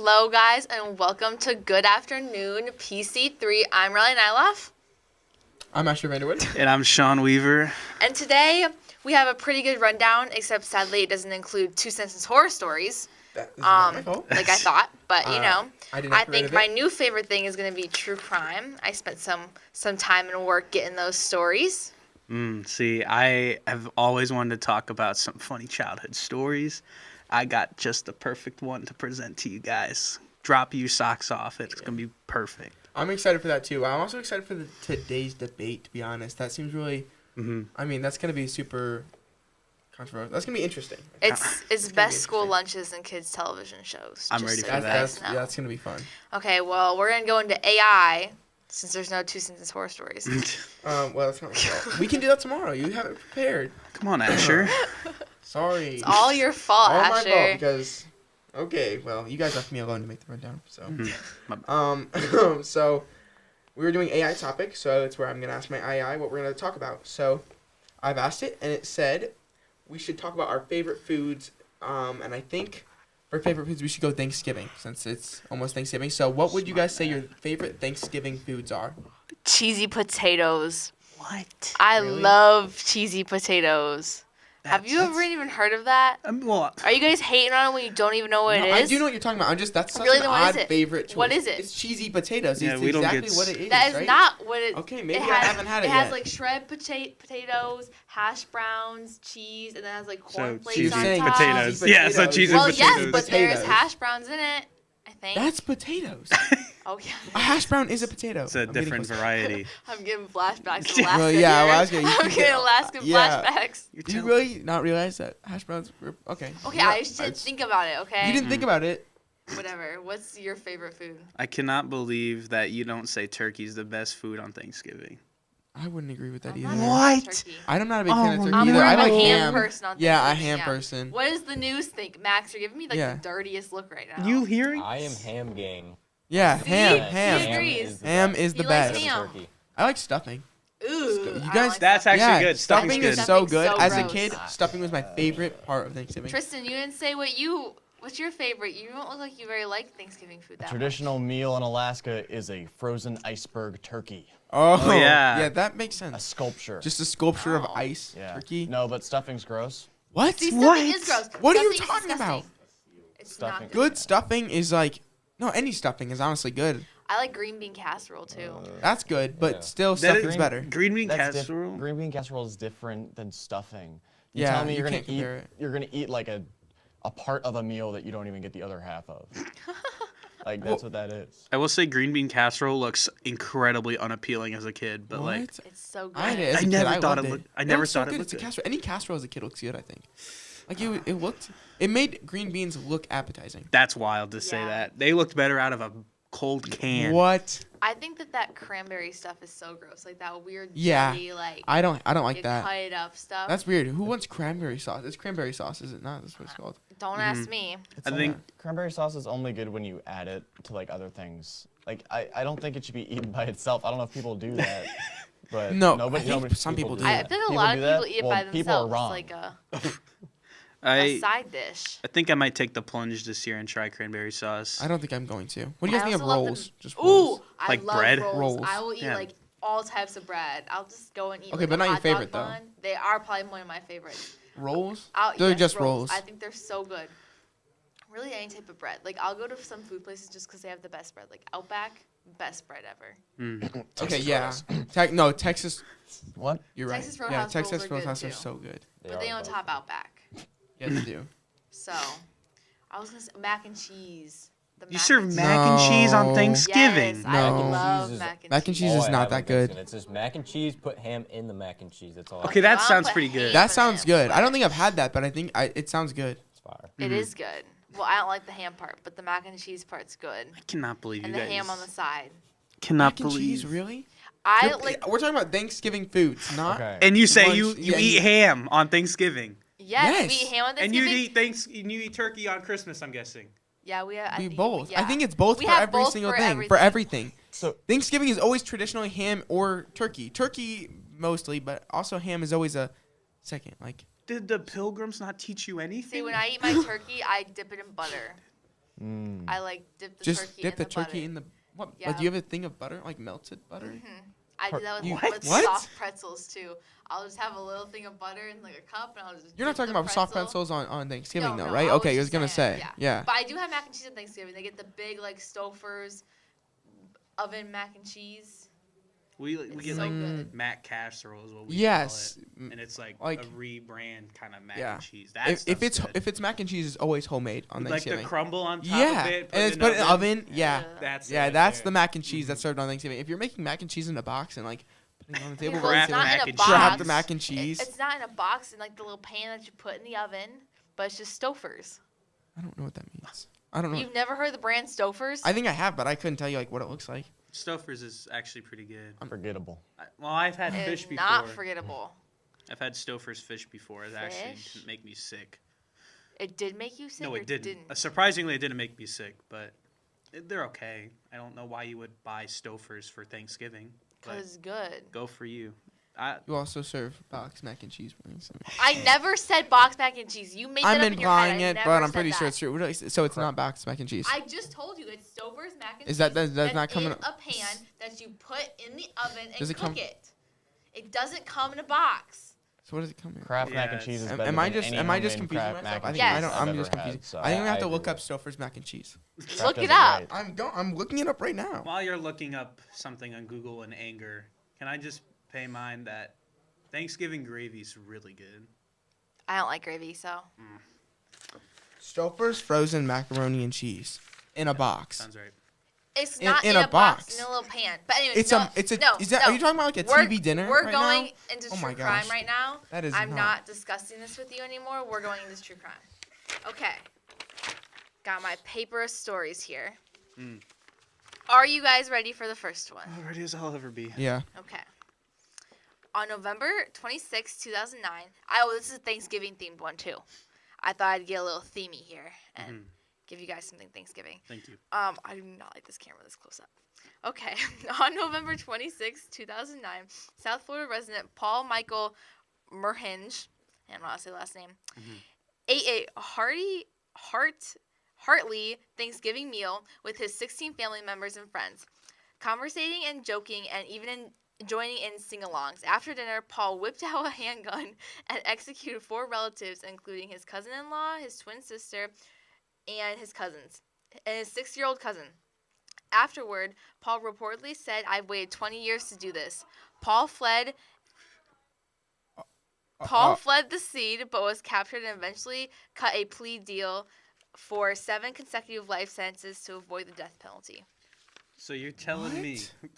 Hello, guys, and welcome to Good Afternoon, PC3. I'm Riley Nyloff. I'm Asher Vanderwood. And I'm Sean Weaver. And today, we have a pretty good rundown, except sadly it doesn't include two-sentence horror stories. That is not my fault. Like I thought. But, I think my new favorite thing is going to be true crime. I spent some time and work getting those stories. See, I have always wanted to talk about some funny childhood stories. I got just the perfect one to present to you guys. Drop your socks off. It's going to be perfect. I'm excited for that, too. I'm also excited for today's debate, to be honest. That seems really... I mean, that's going to be super controversial. That's going to be interesting. It's best school lunches and kids' television shows. I'm ready for that. That's going to be fun. Okay, well, we're going to go into AI, since there's no two-sentence horror stories. Well, that's not my fault. We can do that tomorrow. You have it prepared. Come on, Asher. Sorry. It's all your fault, all Asher. my fault because... Okay, well, you guys left me alone to make the rundown, so... So, we were doing AI topics, so it's where I'm going to ask my AI what we're going to talk about. So, I've asked it, and it said we should talk about our favorite foods, and I think for favorite foods we should go Thanksgiving, since it's almost Thanksgiving. So, what would you guys say your favorite Thanksgiving foods are? Cheesy potatoes. What? I Really? love cheesy potatoes. Have you ever even heard of that? Well, Are you guys hating on it when you don't even know what it is? I do know what you're talking about. That's such Really, an then what is odd it? favorite choice. What is it? It's cheesy potatoes. Yeah, It's we don't exactly get what it is, That is right? not what it. Okay, maybe it I has, haven't had it It yet. has like shredded potatoes, hash browns, cheese, and then it has like corn flakes cheesy on saying top. potatoes. Cheesy Yeah, so potatoes. cheesy Well, potatoes. yes, but there's Potatoes. hash browns in it. I think. That's potatoes. Oh yeah. A hash brown is a potato. It's a I'm getting different close. variety. I'm getting flashbacks to Alaska. Well, yeah, here. well, I was gonna- you I'm keep getting it- Alaskan yeah. flashbacks. Do you really not realize that hash browns were... Okay. Okay, Yeah, I should think about it, okay? You didn't think about it. Whatever. What's your favorite food? I cannot believe that you don't say turkey's the best food on Thanksgiving. I wouldn't agree with that I'm either. not a fan of What? turkey. I'm not a big fan of turkey I'm either. more I of a like ham ham. person on Yeah, a Thanksgiving, ham person. What does the news think? Max, you're giving me like Yeah. the dirtiest look right now. You hearing? I am ham gang. Yeah, See? ham. He agrees. Ham is the He likes best. ham. Turkey. I like stuffing. Ooh. You I guys- don't like That's stuffing. actually Yeah, good. Stuffing's stuffing good. is so Stuffing's good. so As a gross. kid, stuffing was my favorite part of Thanksgiving. Tristan, you didn't say what's your favorite? You don't look like you very like Thanksgiving food that Traditional meal in Alaska is a frozen iceberg turkey. Oh, yeah. Yeah, that makes A sense. sculpture. Just a sculpture of Oh. ice yeah. turkey. No, but stuffing's gross. What? much. See, What? stuffing is gross. What are you Stuffing is talking disgusting. about? It's Stuffing. not Good stuffing is like... No, any stuffing is honestly good. I like green bean casserole too. That's good, but Yeah. still That is- stuffing's better. Green bean That's casserole? green bean casserole is different than stuffing. You Yeah, tell me you you're gonna can't compare it. you're gonna eat like a part of a meal that you don't even get the other half of. Like that's what that is. I will say green bean casserole looks incredibly unappealing as a kid, but like What? It's so good. I had it as I a kid. never I thought loved it looked- I It never looks so thought it good. looked It's a good. casserole. Any casserole as a kid looks good, I think. Like it looked. It made green beans look appetizing. that's wild to say Yeah. that. They looked better out of a cold can. What? I think that cranberry stuff is so gross. Like that weird Yeah. jelly, like I don't like you that. cut it up stuff. That's weird. Who wants cranberry sauce? It's cranberry sauce, is it not? That's what it's called. Don't ask me. I think Cranberry sauce is only good when you add it to like other things. Like I don't think it should be eaten by itself. I don't know if people do that. But No, nobody, I think nobody- some people do. I that. feel like a lot of do that? people eat it Well, by people are themselves. wrong. Like a I side dish. I think I might take the plunge this year and try cranberry sauce. I don't think I'm going to. What do you guys I think of also love rolls? the- Just rolls. Ooh, I Like love bread? Rolls. I will eat Yeah. like all types of bread. I'll just go and eat. Okay, like, but a not your hot dog favorite, though. bun. They are probably one of my favorites. Rolls? I'll They're yes, just rolls. I think they're so good. Really, any type of bread. Like I'll go to some food places just because they have the best bread. Like Outback, best bread ever. Okay, yeah. No, Texas. What? You're right. Texas yeah, Roadhouse Texas rolls are good, Roadhouse are too. so good. But they don't top Outback. Yeah, they do. So, I was gonna say mac and cheese. The You serve and mac and cheese on No. Thanksgiving. Yes, I No. love mac and Mac and cheese. cheese All is I not have that on good. Thanksgiving, It's just mac and cheese. Put ham in the mac and cheese. That's all. Okay, that I'll sounds put pretty ham. good. That But sounds it- good. I don't think I've had that, but I think it sounds good. It's fire. It is good. Well, I don't like the ham part, but the mac and cheese part's good. I cannot believe And you the guys. ham on the side. Cannot Mac and believe. cheese, really? I You're- like. We're talking about Thanksgiving foods, not. Okay. And you say lunch. you Yeah, eat ham on Thanksgiving. Yes, we Yes. eat ham on And you Thanksgiving. eat turkey on Christmas, I'm guessing. Yeah, we. I We think both. Yeah. I think it's both We for have every both single for thing. For everything. So Thanksgiving is always traditionally ham or turkey. Turkey mostly, but also ham is always a second. Like Did the pilgrims not teach you anything? See, when I eat my turkey, I dip it in butter. I like dip the Just turkey dip in the the turkey butter. in the what? Yeah. Like, do you have a thing of butter, like melted butter? I do that with, What? with What? soft pretzels too. I'll just have a little thing of butter in like a cup, and I'll just. You're not dip talking the about soft pretzel. pretzels on Thanksgiving, No, though, no, right? I Okay, I was just gonna saying, say, yeah. But I do have mac and cheese on Thanksgiving. They get the big like Stouffer's oven mac and cheese. We It's get so like good. mac casserole is what we Yes. call it, and it's like Like- a rebrand kind of mac Yeah. and cheese. That If stuff's it's good. if it's mac and cheese, it's always homemade on With, like Thanksgiving. the crumble on top Yeah, of it, and it's put in the oven. Yeah, That's yeah, it that's there. the mac and cheese that's served on Thanksgiving. If you're making mac and cheese in a box and like putting it on the table, Yeah, for well, it's Kraft not Thanksgiving, mac in a and box. wrap cheese. the mac and cheese. It's not in a box in like the little pan that you put in the oven, but it's just Stouffer's. I don't know what that means. I don't know. You've never heard the brand Stouffer's? I think I have, but I couldn't tell you like what it looks like. Stouffer's is actually pretty good. Forgettable. Well, I've had It fish is before. not forgettable. I've had Stouffer's fish before. It actually Fish? didn't make me sick. It did make you sick. No, or it didn't. Surprisingly, it didn't make me sick, but they're okay. I don't know why you would buy Stouffer's for Thanksgiving, but Because it's good. go for you. You also serve box mac and cheese for Thanksgiving. I never said box mac and cheese. You made that I'm up in your head. implying I it, never but I'm said pretty that. sure it's true. What do I say? So it's not box mac and cheese. I just told you it's Stouffer's mac and Is cheese. that- does that's not come in in a pan that you put in the oven and Does it cook come- it. It doesn't come in a box. So what does it come in? Kraft mac and Yes. cheese is Am better I than just any am I just homemade confusing Kraft myself? mac and Yes. I don't. cheese I'm I've just ever had, confused. so I think we have to agree look up with Stouffer's mac and cheese. Kraft Look does it up. right. I'm looking it up right now. While you're looking up something on Google in anger, can I just pay mind that Thanksgiving gravy's really good? I don't like gravy, so. Stouffer's frozen macaroni and cheese in a box. Sounds right. It's In- not in in, a a box. box. In a little pan. But anyways, It's no, a no, is that no. are you talking about like a We're- TV dinner We're right going now? into Oh true my crime gosh. right now. That is I'm not- not discussing this with you anymore. We're going into true crime. Okay. Got my paper of stories here. Mm. Are you guys ready for the first one? Ready as I'll ever be. Yeah. Okay. On November 26, 2009, this is a Thanksgiving themed one too. I thought I'd get a little themey here and Mhm. give you guys something Thanksgiving. Thank you. I do not like this camera this close up. Okay. On November 26, 2009, South Florida resident Paul Michael Merhinge, I don't know how to say the last name, ate a heartly Thanksgiving meal with his 16 family members and friends, conversating and joking and even joining in sing-alongs. After dinner, Paul whipped out a handgun and executed 4 relatives, including his cousin-in-law, his twin sister, and his cousins, and his 6-year-old cousin. Afterward, Paul reportedly said, "I've waited 20 years to do this." Paul fled the scene, but was captured and eventually cut a plea deal for 7 consecutive life sentences to avoid the death penalty. So you're telling me, What?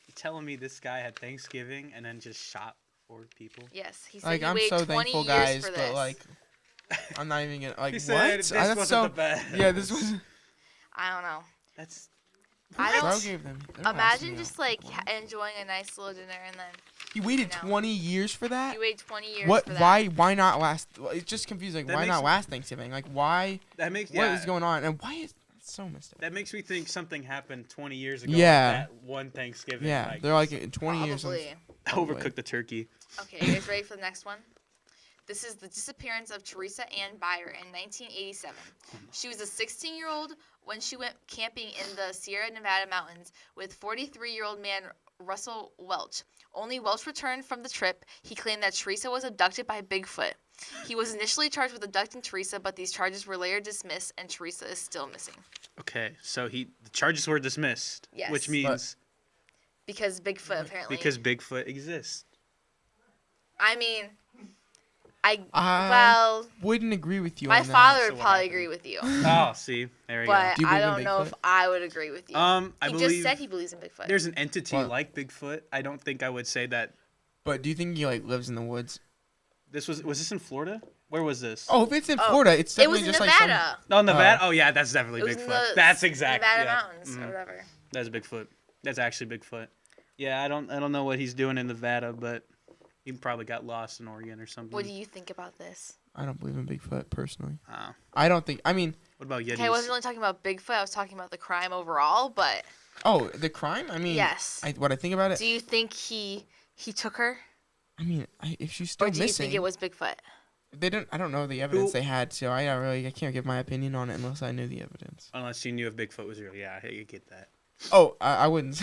you're telling me this guy had Thanksgiving and then just shot 4 people? Yes, he said Like he I'm waited so 20 thankful, years guys, for but this. like I'm not even gonna like He what? said this That's wasn't so the best. yeah. This was. I don't know. That's I Bro don't gave them. imagine just like enjoying a nice little dinner and then He waited I know. 20 years for that. you wait 20 years What? for that. Why not last? Well, it's just confusing. That Why makes not me- last Thanksgiving? Like why? that makes What is going on? And why is it's so messed up? That makes me think something happened 20 years ago. Yeah. That one Thanksgiving. Yeah, like, they're like in 20 years. Probably. overcooked the turkey. Okay, you guys ready for the next one? This is the disappearance of Teresa Ann Byer in 1987. She was a 16-year-old when she went camping in the Sierra Nevada mountains with 43-year-old man Russell Welch. Only Welch returned from the trip. He claimed that Teresa was abducted by Bigfoot. He was initially charged with abducting Teresa, but these charges were later dismissed, and Teresa is still missing. Okay, so the charges were dismissed. Yes. Which means Because Bigfoot, apparently. because Bigfoot exists. I mean, I wouldn't agree with you my on that. father So would what probably happened? agree with you. Oh, see, there you But Do you I believe in don't know if Bigfoot? I would agree with you. go. I he believe just said he believes in Bigfoot. there's an entity What? like Bigfoot. I don't think I would say that. But do you think he like lives in the woods? Was this in Florida? Where was this? Oh, if it's in Oh, Florida, it's it definitely was in just Nevada. No, Nevada. Oh yeah, that's definitely It was Bigfoot. in the That's exact. Nevada yeah. mountains or Mhm. whatever. That's Bigfoot. That's actually Bigfoot. Yeah, I don't know what he's doing in Nevada, but he probably got lost in Oregon or something. What do you think about this? I don't believe in Bigfoot personally. Oh. I don't think. I mean, What about Yetis? Okay, I wasn't really talking about Bigfoot. I was talking about the crime overall. But oh, the crime. I mean, yes, what I think about it. do you think he took her, I mean, if she's still or do you missing, think it was Bigfoot? They don't. I don't know the evidence they had, so I can't give my opinion on it unless I knew the evidence. Unless you knew if Bigfoot was real. Yeah, you get that. Oh, I wouldn't.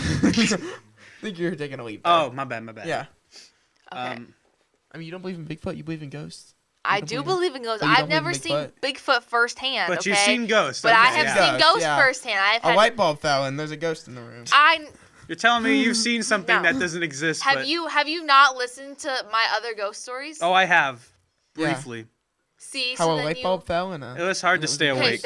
think you're taking a leap. There. Oh, my bad. Yeah. Okay. I mean, you don't believe in Bigfoot. You believe in ghosts. I do believe in ghosts. but you I've don't believe never in seen Bigfoot? Bigfoot firsthand. but Okay? you've seen ghosts. But I okay, have yeah. seen ghosts Yeah. firsthand. I've A had. light bulb fell and there's a ghost in the room. You're telling me you've seen something No. that doesn't exist. Have but... you not listened to my other ghost stories? Oh, I have. Yeah. Briefly. See, How so a then light bulb fell and It was hard to stay Okay, awake.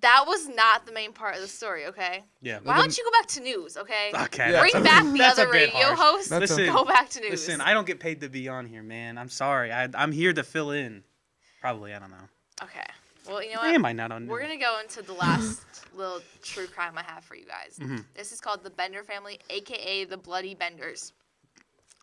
that was not the main part of the story. Okay. Yeah. Why don't you go back to news? Okay. Okay. Yeah. Bring back the that's a other bit radio harsh. host. That's Listen, Go back to news. Listen, I don't get paid to be on here, man. I'm sorry. I'm here to fill in. Probably, I don't know. Okay. Well, you know Why what? am I not on We're news? gonna go into the last little true crime I have for you guys. Mhm. This is called the Bender family, aka the Bloody Benders.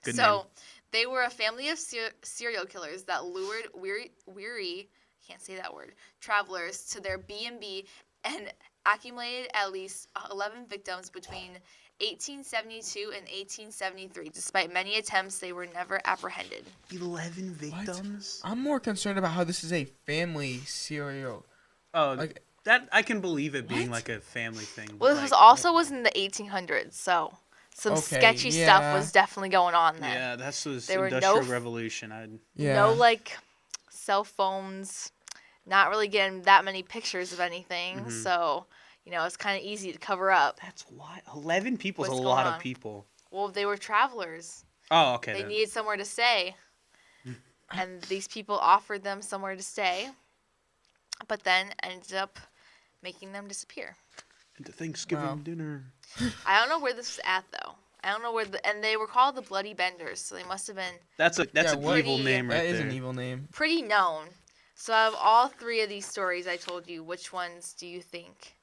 Good so, name. they were a family of serial killers that lured weary, can't say that word, travelers to their B&B and accumulated at least 11 victims between 1872 and 1873. Despite many attempts, they were never apprehended. 11 victims? I'm more concerned about how this is a family serial. Oh, Like- that I can believe it being What? like a family thing. Well, this was in the 1800s, so some Okay, sketchy yeah. stuff was definitely going on then. Yeah, that's was There were no Industrial f- Revolution. Yeah. No, like, cell phones, not really getting that many pictures of anything. Mhm. So, it's kind of easy to cover up. That's why 11 people is a What's lot going of on? people. Well, they were travelers. Oh, okay. They then. needed somewhere to stay. And these people offered them somewhere to stay, but then ended up making them disappear. Into Thanksgiving Wow. dinner. I don't know where this was at, though. I don't know and they were called the Bloody Benders, so they must have been That's an what- evil name right That is there. an evil name. pretty known. So out of all three of these stories I told you, which ones do you think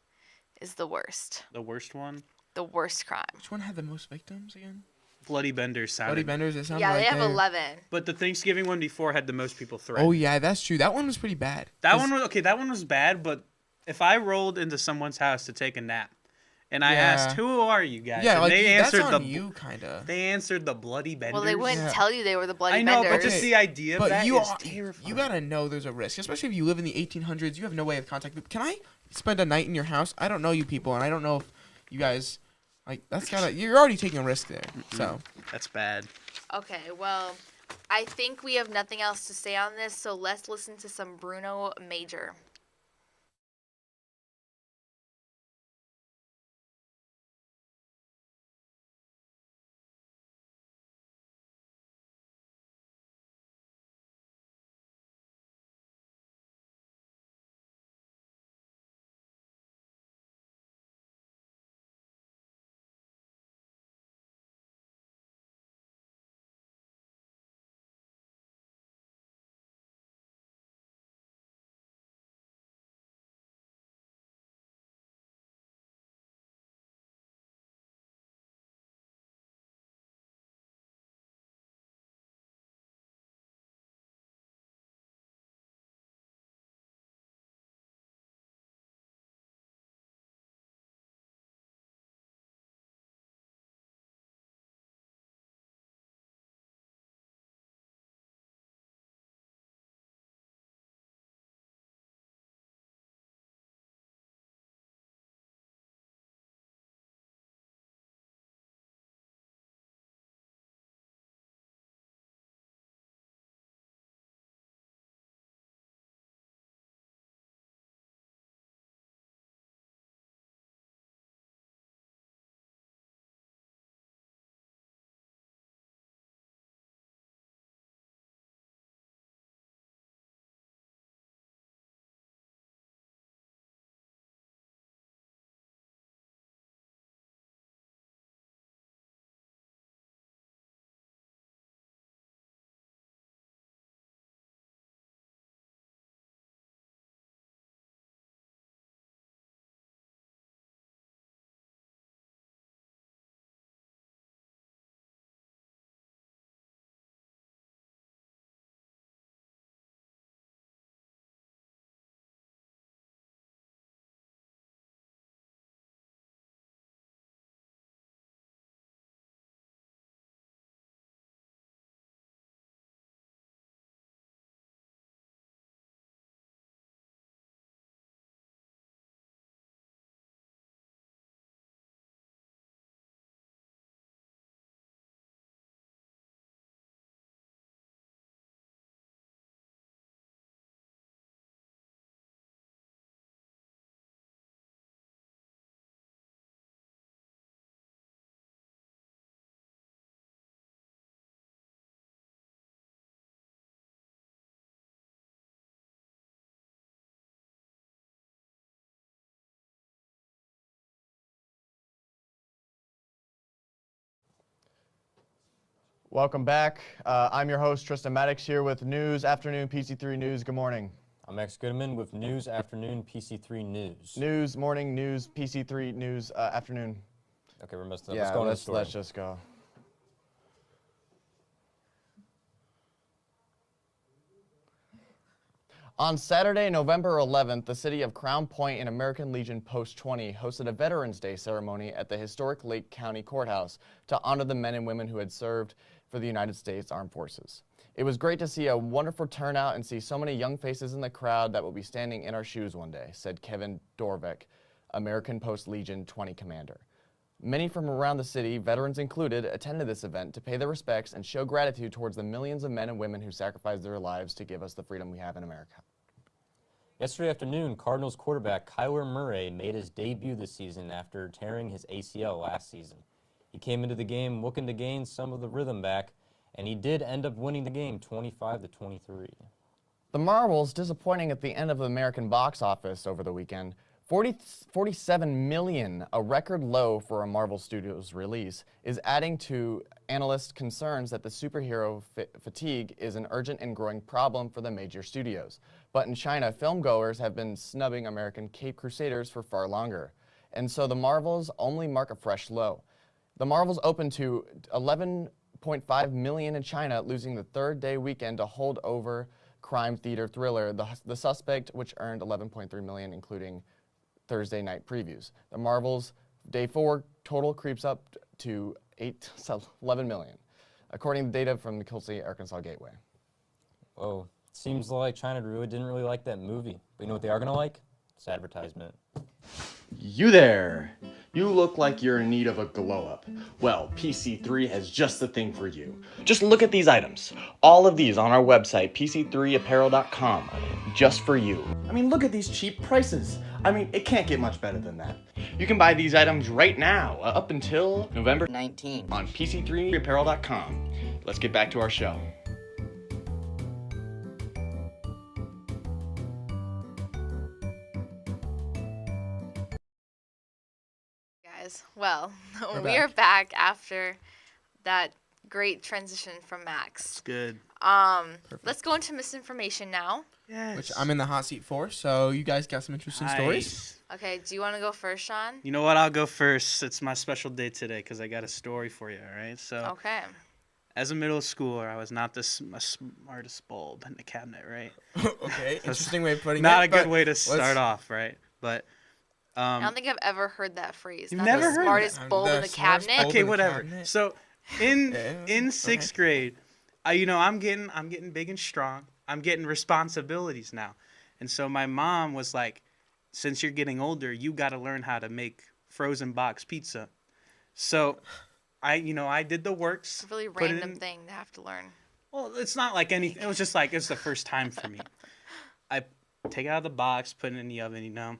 is the worst? The worst one? The worst crime? Which one had the most victims again? Bloody Benders sounded. Bloody Benders. It sounded Yeah, like they have they're- 11. But the Thanksgiving one before had the most people threatened. Oh yeah, that's true. That one was pretty bad. That 'Cause- one was okay. That one was bad. But if I rolled into someone's house to take a nap, and I Yeah. asked, "Who are you guys?" Yeah, and like they that's answered on the you, kinda. They answered the Bloody Benders. Well, they wouldn't Yeah. tell you they were the Bloody I know, Benders. but just the idea of But that you is are, terrifying. you gotta know there's a risk, especially if you live in the 1800s. You have no way of contacting. Can I spend a night in your house? I don't know you people, and I don't know if you guys you're already taking a risk there. So That's bad. Okay, well, I think we have nothing else to say on this, so let's listen to some Bruno Major. Welcome back. I'm your host, Tristan Maddox, here with News Afternoon PC3 News. Good morning. I'm Max Goodman with News Afternoon PC3 News. News, morning, news, PC3 News, afternoon. Okay, we're messed up. Yeah, let's go on to the story. let's just go. On Saturday, November 11th, the city of Crown Point in American Legion Post 20 hosted a Veterans Day ceremony at the historic Lake County Courthouse to honor the men and women who had served for the United States Armed Forces. It was great to see a wonderful turnout and see so many young faces in the crowd that will be standing in our shoes one day, said Kevin Dorvek, American Post Legion 20 commander. Many from around the city, veterans included, attended this event to pay their respects and show gratitude towards the millions of men and women who sacrificed their lives to give us the freedom we have in America. Yesterday afternoon, Cardinals quarterback Kyler Murray made his debut this season after tearing his ACL last season. He came into the game looking to gain some of the rhythm back, and he did end up winning the game 25-23. The Marvels, disappointing at the end of the American box office over the weekend, 47 million, a record low for a Marvel Studios release, is adding to analysts' concerns that the superhero fatigue is an urgent and growing problem for the major studios. But in China, filmgoers have been snubbing American Cape Crusaders for far longer. And so the Marvels only mark a fresh low. The Marvels opened to 11.5 million in China, losing the third-day weekend to holdover crime theater thriller The Suspect, which earned 11.3 million, including Thursday night previews. The Marvels Day 4 total creeps up to 11 million, according to data from the Kilsey, Arkansas Gateway. Whoa, seems like China didn't really like that movie. But you know what they are going to like? It's advertisement. You there! You look like you're in need of a glow-up. Well, PC3 has just the thing for you. Just look at these items. All of these on our website, PC3apparel.com, just for you. I mean, look at these cheap prices. I mean, it can't get much better than that. You can buy these items right now, up until November 19th on PC3apparel.com. Let's get back to our show. Guys, well, We're we are back after that great transition from Max. It's good. Let's go into misinformation now. Yes. Which I'm in the hot seat for, so you guys got some interesting stories. Nice. Okay, do you want to go first, Sean? You know what? I'll go first. It's my special day today because I got a story for you, all right? So, Okay. as a middle schooler, I was not the smartest bulb in the cabinet, right? Okay, interesting way of putting it. Not a good but way to let's- start off, right? But, I don't think I've ever heard that phrase. You've Not never the heard smartest that? bulb in The the smartest cabinet. bulb okay, in the whatever. cabinet. So, Yeah, in sixth grade, I'm getting big and strong. I'm getting responsibilities now. And so my mom was like, since you're getting older, you got to learn how to make frozen box pizza. So I did the works. It's a really put it random in- thing to have to learn. Well, it's not like anything. It was just like, it's the first time for me. I take it out of the box, put it in the oven,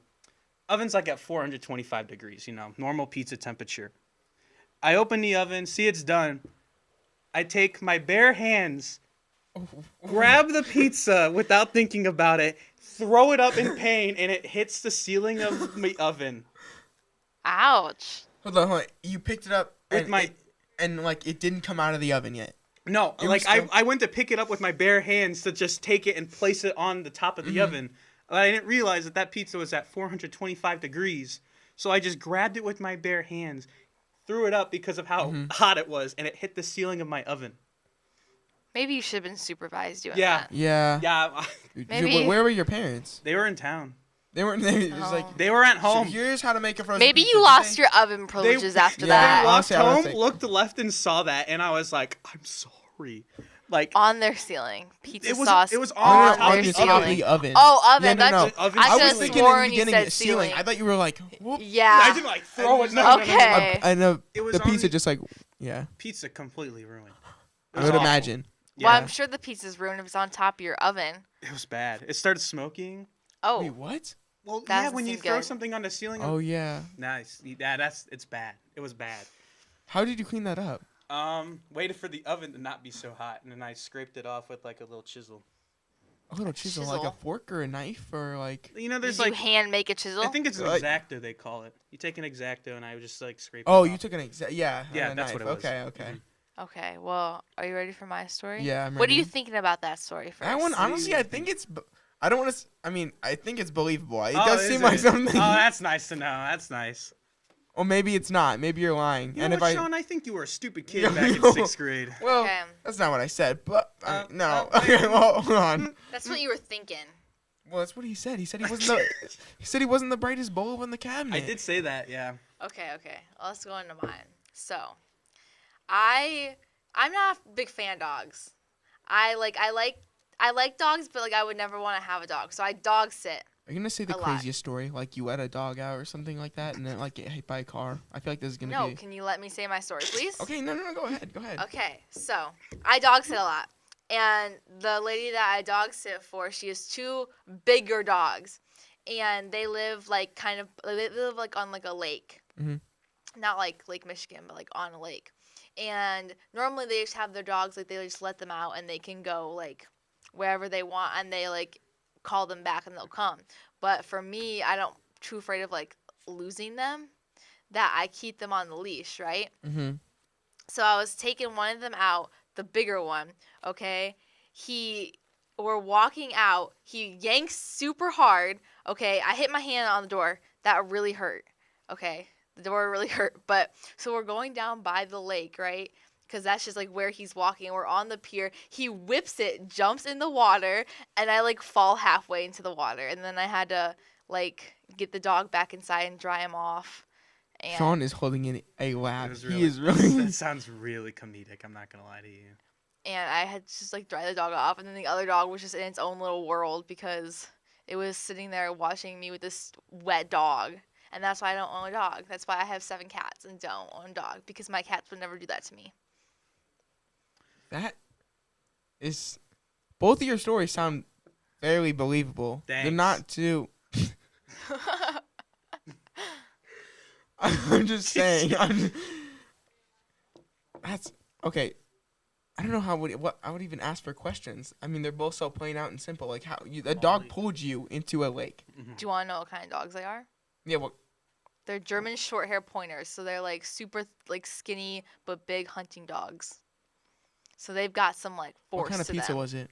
Oven's like at 425 degrees, normal pizza temperature. I open the oven, see it's done. I take my bare hands, grab the pizza without thinking about it, throw it up in pain, and it hits the ceiling of the oven. Ouch. Hold on. You picked it up With my- and it didn't come out of the oven yet. No, It like was still- I went to pick it up with my bare hands to just take it and place it on the top of the oven. But I didn't realize that pizza was at 425 degrees. So I just grabbed it with my bare hands, threw it up because of how hot it was, and it hit the ceiling of my oven. Maybe you should have been supervised doing Yeah. that. Yeah. Yeah, Maybe- Where were your parents? they were in town. They weren't there. It was Oh. like, They were at so home. here's how to make a frozen Maybe pizza. you lost your oven privileges after Yeah. They that. walked Honestly, I would home, say- looked left, and saw that, and I was like, I'm sorry. Like, On their ceiling. Pizza It was- sauce it was Oh, on no, on top no, their on the the top of ceiling. the oven. Oh, oven. Yeah, no, no. That's, Oven I I could was have thinking in sworn the you beginning said ceiling. I thought you were like, whoop. Yeah. I didn't like throw it. No, Okay. And It was the pizza on- just like, yeah. Pizza completely ruined. It I was would awful. imagine. Well, Yeah, I'm sure the pizza's ruined if it's on top of your oven. it was bad. It started smoking. Oh, Wait, what? Well, That yeah, doesn't when you seem throw good. something on the ceiling. Oh, yeah. Nice. Yeah, it's bad. It was bad. How did you clean that up? Waited for the oven to not be so hot, and then I scraped it off with like a little chisel. A little chisel, like a Chisel. fork or a knife or like. There's did you like hand make a chisel? I think it's an Like- X-Acto they call it. You take an X-Acto and I would just like scrape. Oh, it you off. took an exact. Yeah. Yeah, a that's knife. what it was. Okay, okay. Mhm. Okay, well, are you ready for my story? Yeah, I'm What are you ready. thinking about that story first? That one, honestly, I think it's. I don't want to. I mean, I think it's believable. It Oh, does is seem like it? something. Oh, that's nice to know. That's nice. Or maybe it's not. Maybe you're lying. You and know if what, I. Sean? I think you were a stupid kid Yo, back in yo. 6th grade. Well, Okay. that's not what I said. But no. uh, Okay. Well, hold on. That's what you were thinking. Well, that's what he said. He said he wasn't the. He said he wasn't the brightest bulb in the cabinet. I did say that, yeah. Okay. Well, let's go into mine. So, I'm not a big fan of dogs. I like dogs, but like I would never want to have a dog. So I dog sit. Are you gonna say the A lot. craziest story, like you let a dog out or something like that, and then like get hit by a car? I feel like this is gonna No, be. can you let me say my story, please? Okay, no, go ahead, Okay, so I dog sit a lot. And the lady that I dog sit for, she has two bigger dogs. And they live like they live like on like a lake. Mhm. Not like Lake Michigan, but like on a lake. And normally they just have their dogs, like they just let them out and they can go like wherever they want and they like call them back and they'll come. But for me, I don't too afraid of like losing them that I keep them on the leash, right? Mm-hmm. So I was taking one of them out, the bigger one, okay? We're walking out. He yanks super hard, okay? I hit my hand on the door. That really hurt, okay? The door really hurt. But so we're going down by the lake, right? Because that's just like where he's walking. We're on the pier. He whips it, jumps in the water, and I like fall halfway into the water. And then I had to like get the dog back inside and dry him off. And Sean is holding in a It lab. was He is really. That sounds really comedic. I'm not gonna lie to you. and I had to just like dry the dog off, and then the other dog was just in its own little world because it was sitting there watching me with this wet dog. And that's why I don't own a dog. That's why I have 7 cats and don't own a dog, because my cats would never do that to me. That is. Both of your stories sound fairly believable. They're Thanks. not too. I'm just saying. That's okay. I don't know what I would even ask for questions. I mean, they're both so plain out and simple. Like how the dog pulled you into a lake. Do you want to know what kind of dogs they are? Yeah. Well, They're German short hair pointers, so they're like super like skinny but big hunting dogs. So they've got some like force what kind of to pizza them. was it?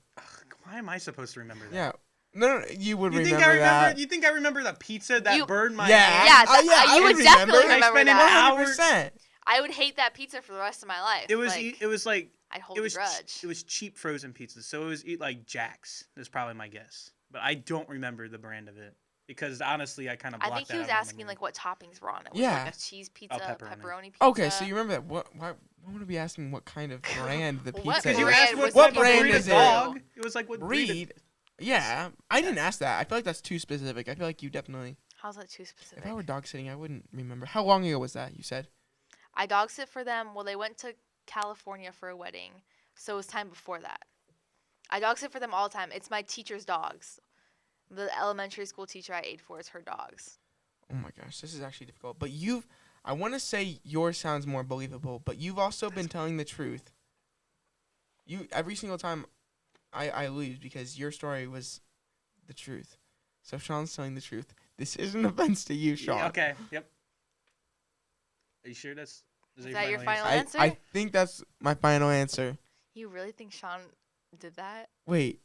Why am I supposed to remember that? Yeah. No, you would You remember think I remember? that. You think I remember the pizza that You- burned my Yeah. hand? Yeah, I you would would definitely remember. remember I spent an that. hour- 100%. I would hate that pizza for the rest of my life. It was. like, It was like. I'd hold It a was. grudge. It was cheap frozen pizzas, so it was like Jack's. Is probably my guess, but I don't remember the brand of it because honestly, I kind of. I think he was asking like what toppings were on it. Was Yeah. Like a cheese pizza, pepperoni. pepperoni pizza. Okay, so you remember that? Why would I be asking what kind of brand the What pizza Because you brand asked is? was what the brand breed is of it? dog. It was like what Breed? Yeah, I didn't ask that. I feel like that's too specific. I feel like you definitely. How's that too specific? If I were dog sitting, I wouldn't remember. How long ago was that? You said. I dog sit for them. Well, they went to California for a wedding, so it was time before that. I dog sit for them all the time. It's my teacher's dogs. The elementary school teacher I ate for is her dogs. Oh my gosh, this is actually difficult. But I want to say yours sounds more believable, but you've also been telling the truth. Every single time I lose because your story was the truth. So Sean's telling the truth. This is an offense to you, Sean. Yeah, okay. Yep. Are you sure is that your final answer? answer? I think that's my final answer. You really think Sean did that? Wait.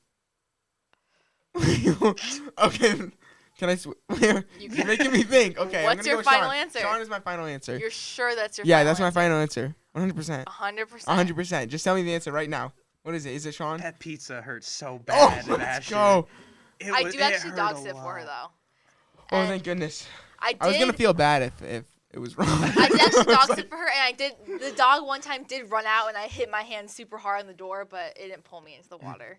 Okay. Can I? You're can- making me think. Okay. What's I'm gonna your go with final Sean. answer? Sean is my final answer. You're sure that's your Yeah, final that's my answer? final answer. 100%. 100%. 100%. Just tell me the answer right now. What is it? Is it Sean? That pizza hurt so Oh, bad. let's Asher. go. I do actually dog sit for her though. Oh, And thank goodness. I I was gonna did- feel bad if it was wrong. I did actually dog sit for her, and I did. The dog one time did run out, and I hit my hand super hard on the door, but it didn't pull me into the water.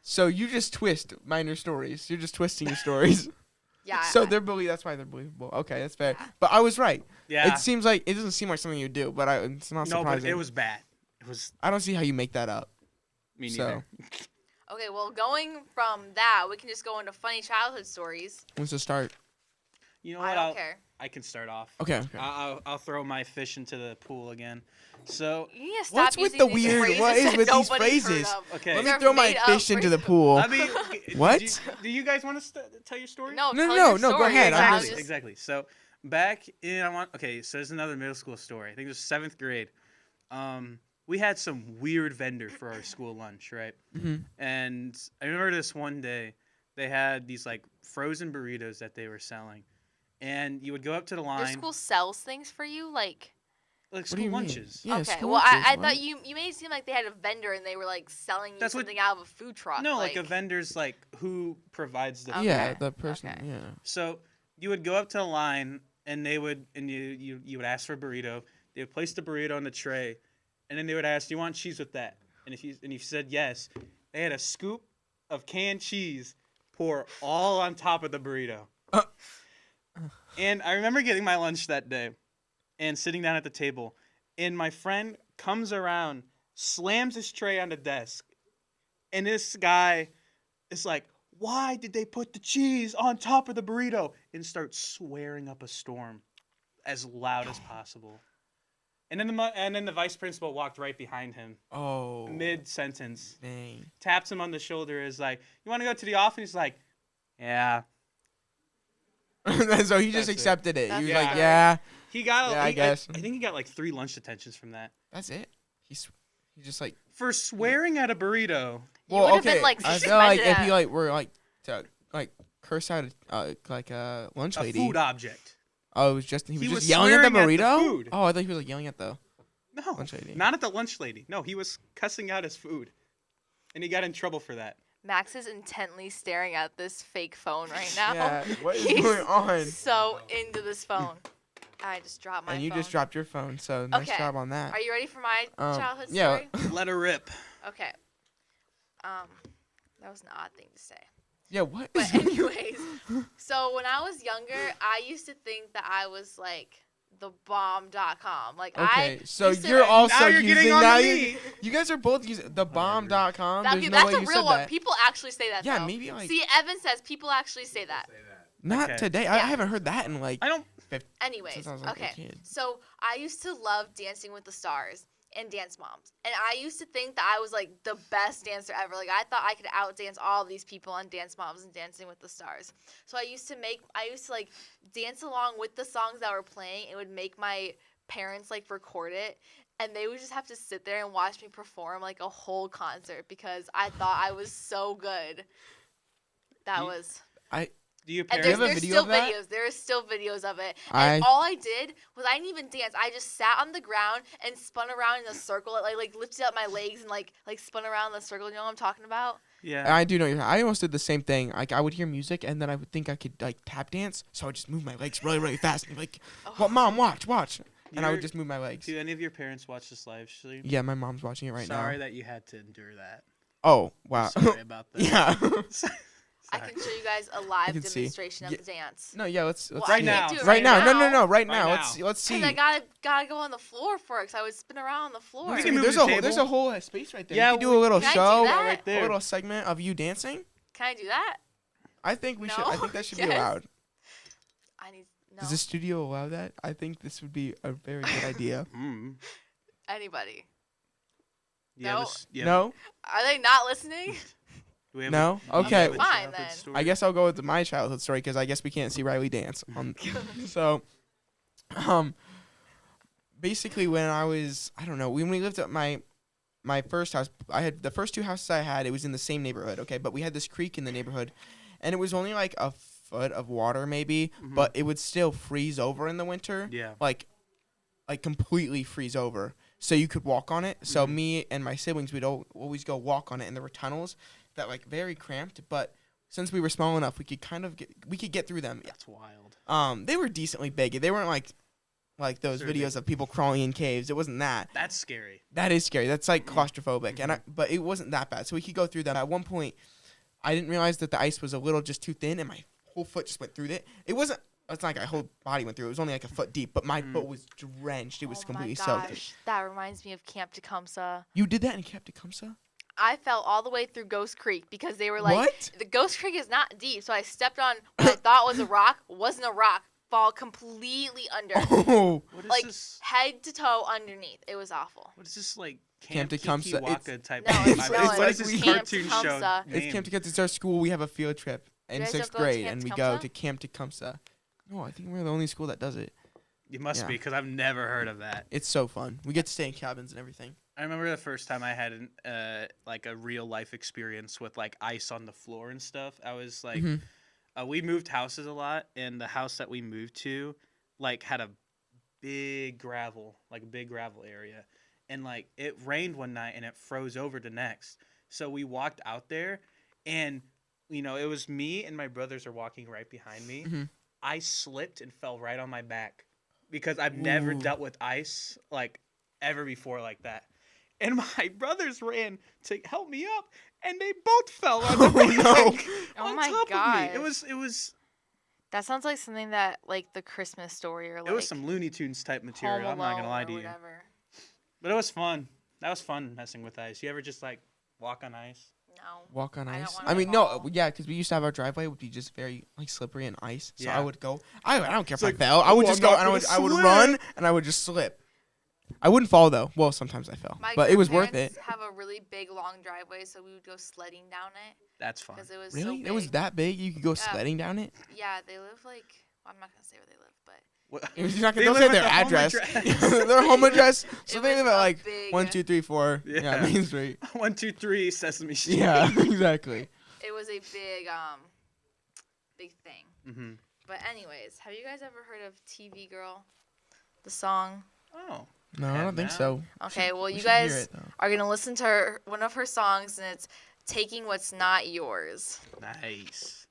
So you just twist minor stories. You're just twisting your stories. Yeah. So that's why they're believable. Okay, that's fair. Yeah. But I was right. Yeah. It seems like it doesn't seem like something you do, but it's not No, but surprising. it was bad. It was I don't see how you make that up. me So- neither. Okay, well, going from that, we can just go into funny childhood stories. When's the start? You know I what? don't care. I can start off. Okay. I'll throw my fish into the pool again. So You need to stop What's with using the these weird- phrases what is that with these nobody's heard phrases? of. Okay. Let me They're throw my made-up fish into the phrases. pool. I mean, What? do you guys want to tell your story? No, No, tell no, your no, go story. ahead, I'm I'll just- just- Exactly. So back in so there's another middle school story. I think it was 7th grade. we had some weird vendor for our school lunch, right? Mhm. And I remember this one day, they had these like frozen burritos that they were selling, and you would go up to the Your line, school sells things for you, like. like What do school you mean? lunches. Yeah, Okay. school Well, lunches, I what? thought you made it seem like they had a vendor and they were like selling you That's what- something out of a food truck. No, like a vendor's like who provides the. Okay. Yeah, the person. Okay. Yeah. So you would go up to the line, and they would, and you would ask for a burrito. They would place the burrito on the tray, and then they would ask, "Do you want cheese with that?" And if you said yes, they had a scoop of canned cheese pour all on top of the burrito. And I remember getting my lunch that day, and sitting down at the table, and my friend comes around, slams his tray on the desk, and this guy is like, "Why did they put the cheese on top of the burrito?" and starts swearing up a storm as loud as possible. And then the vice principal walked right behind him, Oh. mid sentence, Dang. taps him on the shoulder, is like, "You want to go to the office?" He's like, "Yeah." So he just That's it. accepted it. He That's was Yeah. like, yeah, He got. Yeah, I guess. I think he got like 3 lunch detentions from that that's it. He just like. for swearing at a burrito. You would have been, like, I feel like if suspended he at- like were like to like curse out like a lunch A lady. food object. Oh, it was just he was He just was yelling at the swearing at the burrito. food. Oh, I thought he was like yelling at the. No, Lunch lady. not at the lunch lady. No, he was cussing out his food, and he got in trouble for that. Max is intently staring at this fake phone right now. Yeah, what is He's going on? So into this phone. I just dropped my And you phone. just dropped your phone, so nice Okay. job on that. Are you ready for my childhood yeah. story? Let her rip. Okay. That was an odd thing to say. Yeah, what? But anyways, so when I was younger, I used to think that I was like the bomb.com. Like Okay, I so used to, you're like, also Now you're using getting on now to you me. you guys are both using the bomb.com. Now, There's dude, no that's way a you real said one. that. People actually say that. Yeah, though. maybe, like- See, Evan says people actually say that. Not Okay. today. I haven't heard that in like I don't. Anyways, since I was like a okay. kid. So I used to love Dancing with the Stars and Dance Moms, and I used to think that I was like the best dancer ever. Like I thought I could outdance all these people on Dance Moms and Dancing with the Stars. So I used to like dance along with the songs that were playing. It would make my parents like record it, and they would just have to sit there and watch me perform like a whole concert because I thought I was so good. That was. Do your And parents? have a there's video still of that? videos. There is still videos of it. And all I did was I didn't even dance. I just sat on the ground and spun around in a circle. Like lifted up my legs and like spun around in a circle. You know what I'm talking about? Yeah. I do know. I almost did the same thing. Like I would hear music and then I would think I could like tap dance, so I would just move my legs really, really fast. And be like, "Well, Mom, watch," and I would You're- just move my legs. Do any of your parents watch this live stream? Yeah, my mom's watching it right Sorry now. that you had to endure that. Oh wow. Sorry about that. Yeah. I can show you guys a live can see. demonstration of Yeah. the dance. No, yeah. Let's Well, Right I now. can't do it right now. No, no, no. Right Right now. now. Let's see. Cause I gotta go on the floor for it. Cause I would spin around on the floor. We can move There's the a table. there's a whole space right there. Yeah, you can do a little Can I do show, that? right a there. little segment of you dancing. Can I do that? I think we should. I No? think that should Yes. be allowed. I need no. Does the studio allow that? I think this would be a very good idea. Mm. Anybody? Yeah, No. yeah. No, Are they not listening? Do we have no. a- Okay. do we have a Fine, childhood then. story? I guess I'll go with my childhood story because I guess we can't see Riley dance. So, basically, when I was, I don't know, when we lived at my first house, I had the first 2 houses I had. It was in the same neighborhood, okay, but we had this creek in the neighborhood, and it was only like a foot of water maybe, but it would still freeze over in the winter. Yeah. Like completely freeze over. So you could walk on it. So me and my siblings would always go walk on it, and there were tunnels that like very cramped, but since we were small enough, we could get through them. That's wild. They were decently big. They weren't like those Sure, videos of people crawling in caves. It wasn't that. That's scary. That is scary. That's like claustrophobic, but it wasn't that bad. So we could go through them. At one point, I didn't realize that the ice was a little just too thin, and my whole foot just went through it. It wasn't. It's not like my whole body went through. It was only like a foot deep, but my foot was drenched. It was completely Oh my soaked. gosh, that reminds me of Camp Tecumseh. You did that in Camp Tecumseh? I fell all the way through Ghost Creek because they were like, What? the Ghost Creek is not deep. So I stepped on what I thought was a rock, wasn't a rock, fall completely under, Oh, What is like this? head to toe underneath. It was awful. What is this like? Camp Camp Tecumseh. Kikiwaka type No, of it's- vibe? no, What it's is this Camp cartoon show? Tecumseh. it's name? Camp Tecumseh. It's our school. We have a field trip in guys 6th don't go to grade, Camp and we go Tecumseh? to Camp Tecumseh. No, I think we're the only school that does it. You must Yeah. be, because I've never heard of that. It's so fun. We get to stay in cabins and everything. I remember the first time I had like a real life experience with like ice on the floor and stuff. I was like, Mhm. we moved houses a lot, and the house that we moved to, like, had a big gravel area, and like it rained one night and it froze over the next. So we walked out there, and it was me and my brothers are walking right behind me. Mhm. I slipped and fell right on my back because I've never Ooh. dealt with ice like ever before like that. And my brothers ran to help me up, and they both fell on their Oh, no. back Oh on my top of me. It gosh. was That sounds like something that like the Christmas Story or like it was some Looney Tunes type Home material. I'm not gonna Alone lie or to you, whatever. but it was fun. That was fun messing with ice. You ever just like walk on ice? No. Walk on I don't ice. wanna I mean, no, fall. yeah, because we used to have our driveway would be just very like slippery and ice. So I Yeah. would go. I don't care if like, I fell. I would "Oh, just I'm go not and I gonna would slip." run and I would just slip. I wouldn't fall though. Well, sometimes I fell, My but it was worth it. grandparents have a really big long driveway, so we would go sledding down it That's fun. because it was so Really? big. It was that big? You could go Yeah. sledding down it? Yeah, they live like I'm not gonna say where they live, but What- You're not They gonna, don't live say at their the home address. address. Their home address. So It they was live at a like big- 1, 2, 3, 4. Yeah, Yeah. Main Street. 1, 2, 3 Sesame Street. Yeah, exactly. it was a big thing. Mm-hmm. But anyways, have you guys ever heard of TV Girl, the song? Oh. No, I don't think now. so. Okay, well We you should hear guys it, though. are gonna listen to one of her songs, and it's "Taking What's Not Yours." Nice.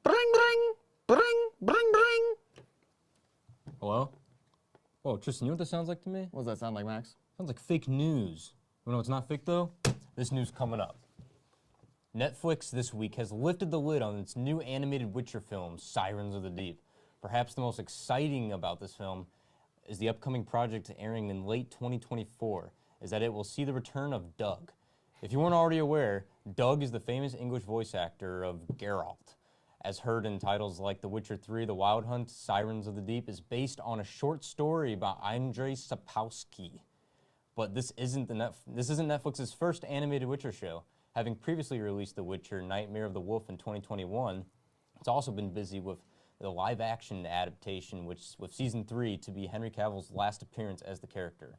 Bring, bring, bring, bring, bring. Hello? Oh, Tristan, you know what that sounds like to me? What does that sound like, Max? Sounds like fake news. You know what's not fake, though? This news coming up. Netflix this week has lifted the lid on its new animated Witcher film, Sirens of the Deep. Perhaps the most exciting about this film is the upcoming project airing in late 2024, is that it will see the return of Doug. If you weren't already aware, Doug is the famous English voice actor of Geralt. As heard in titles like The Witcher 3, The Wild Hunt, Sirens of the Deep is based on a short story by Andrzej Sapkowski. But this isn't Netflix's first animated Witcher show. Having previously released The Witcher: Nightmare of the Wolf in 2021, it's also been busy with the live-action adaptation, with Season 3 to be Henry Cavill's last appearance as the character.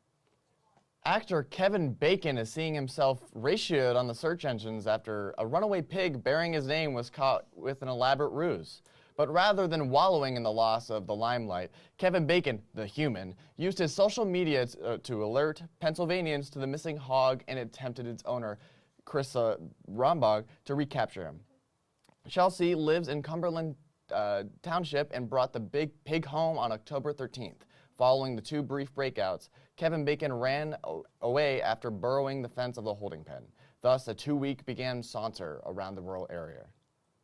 Actor Kevin Bacon is seeing himself ratioed on the search engines after a runaway pig bearing his name was caught with an elaborate ruse. But rather than wallowing in the loss of the limelight, Kevin Bacon, the human, used his social media to alert Pennsylvanians to the missing hog and attempted its owner, Chris Rombog, to recapture him. Chelsea lives in Cumberland Township and brought the big pig home on October 13th. Following the 2 brief breakouts, Kevin Bacon ran away after burrowing the fence of the holding pen. Thus, a 2-week began saunter around the rural area.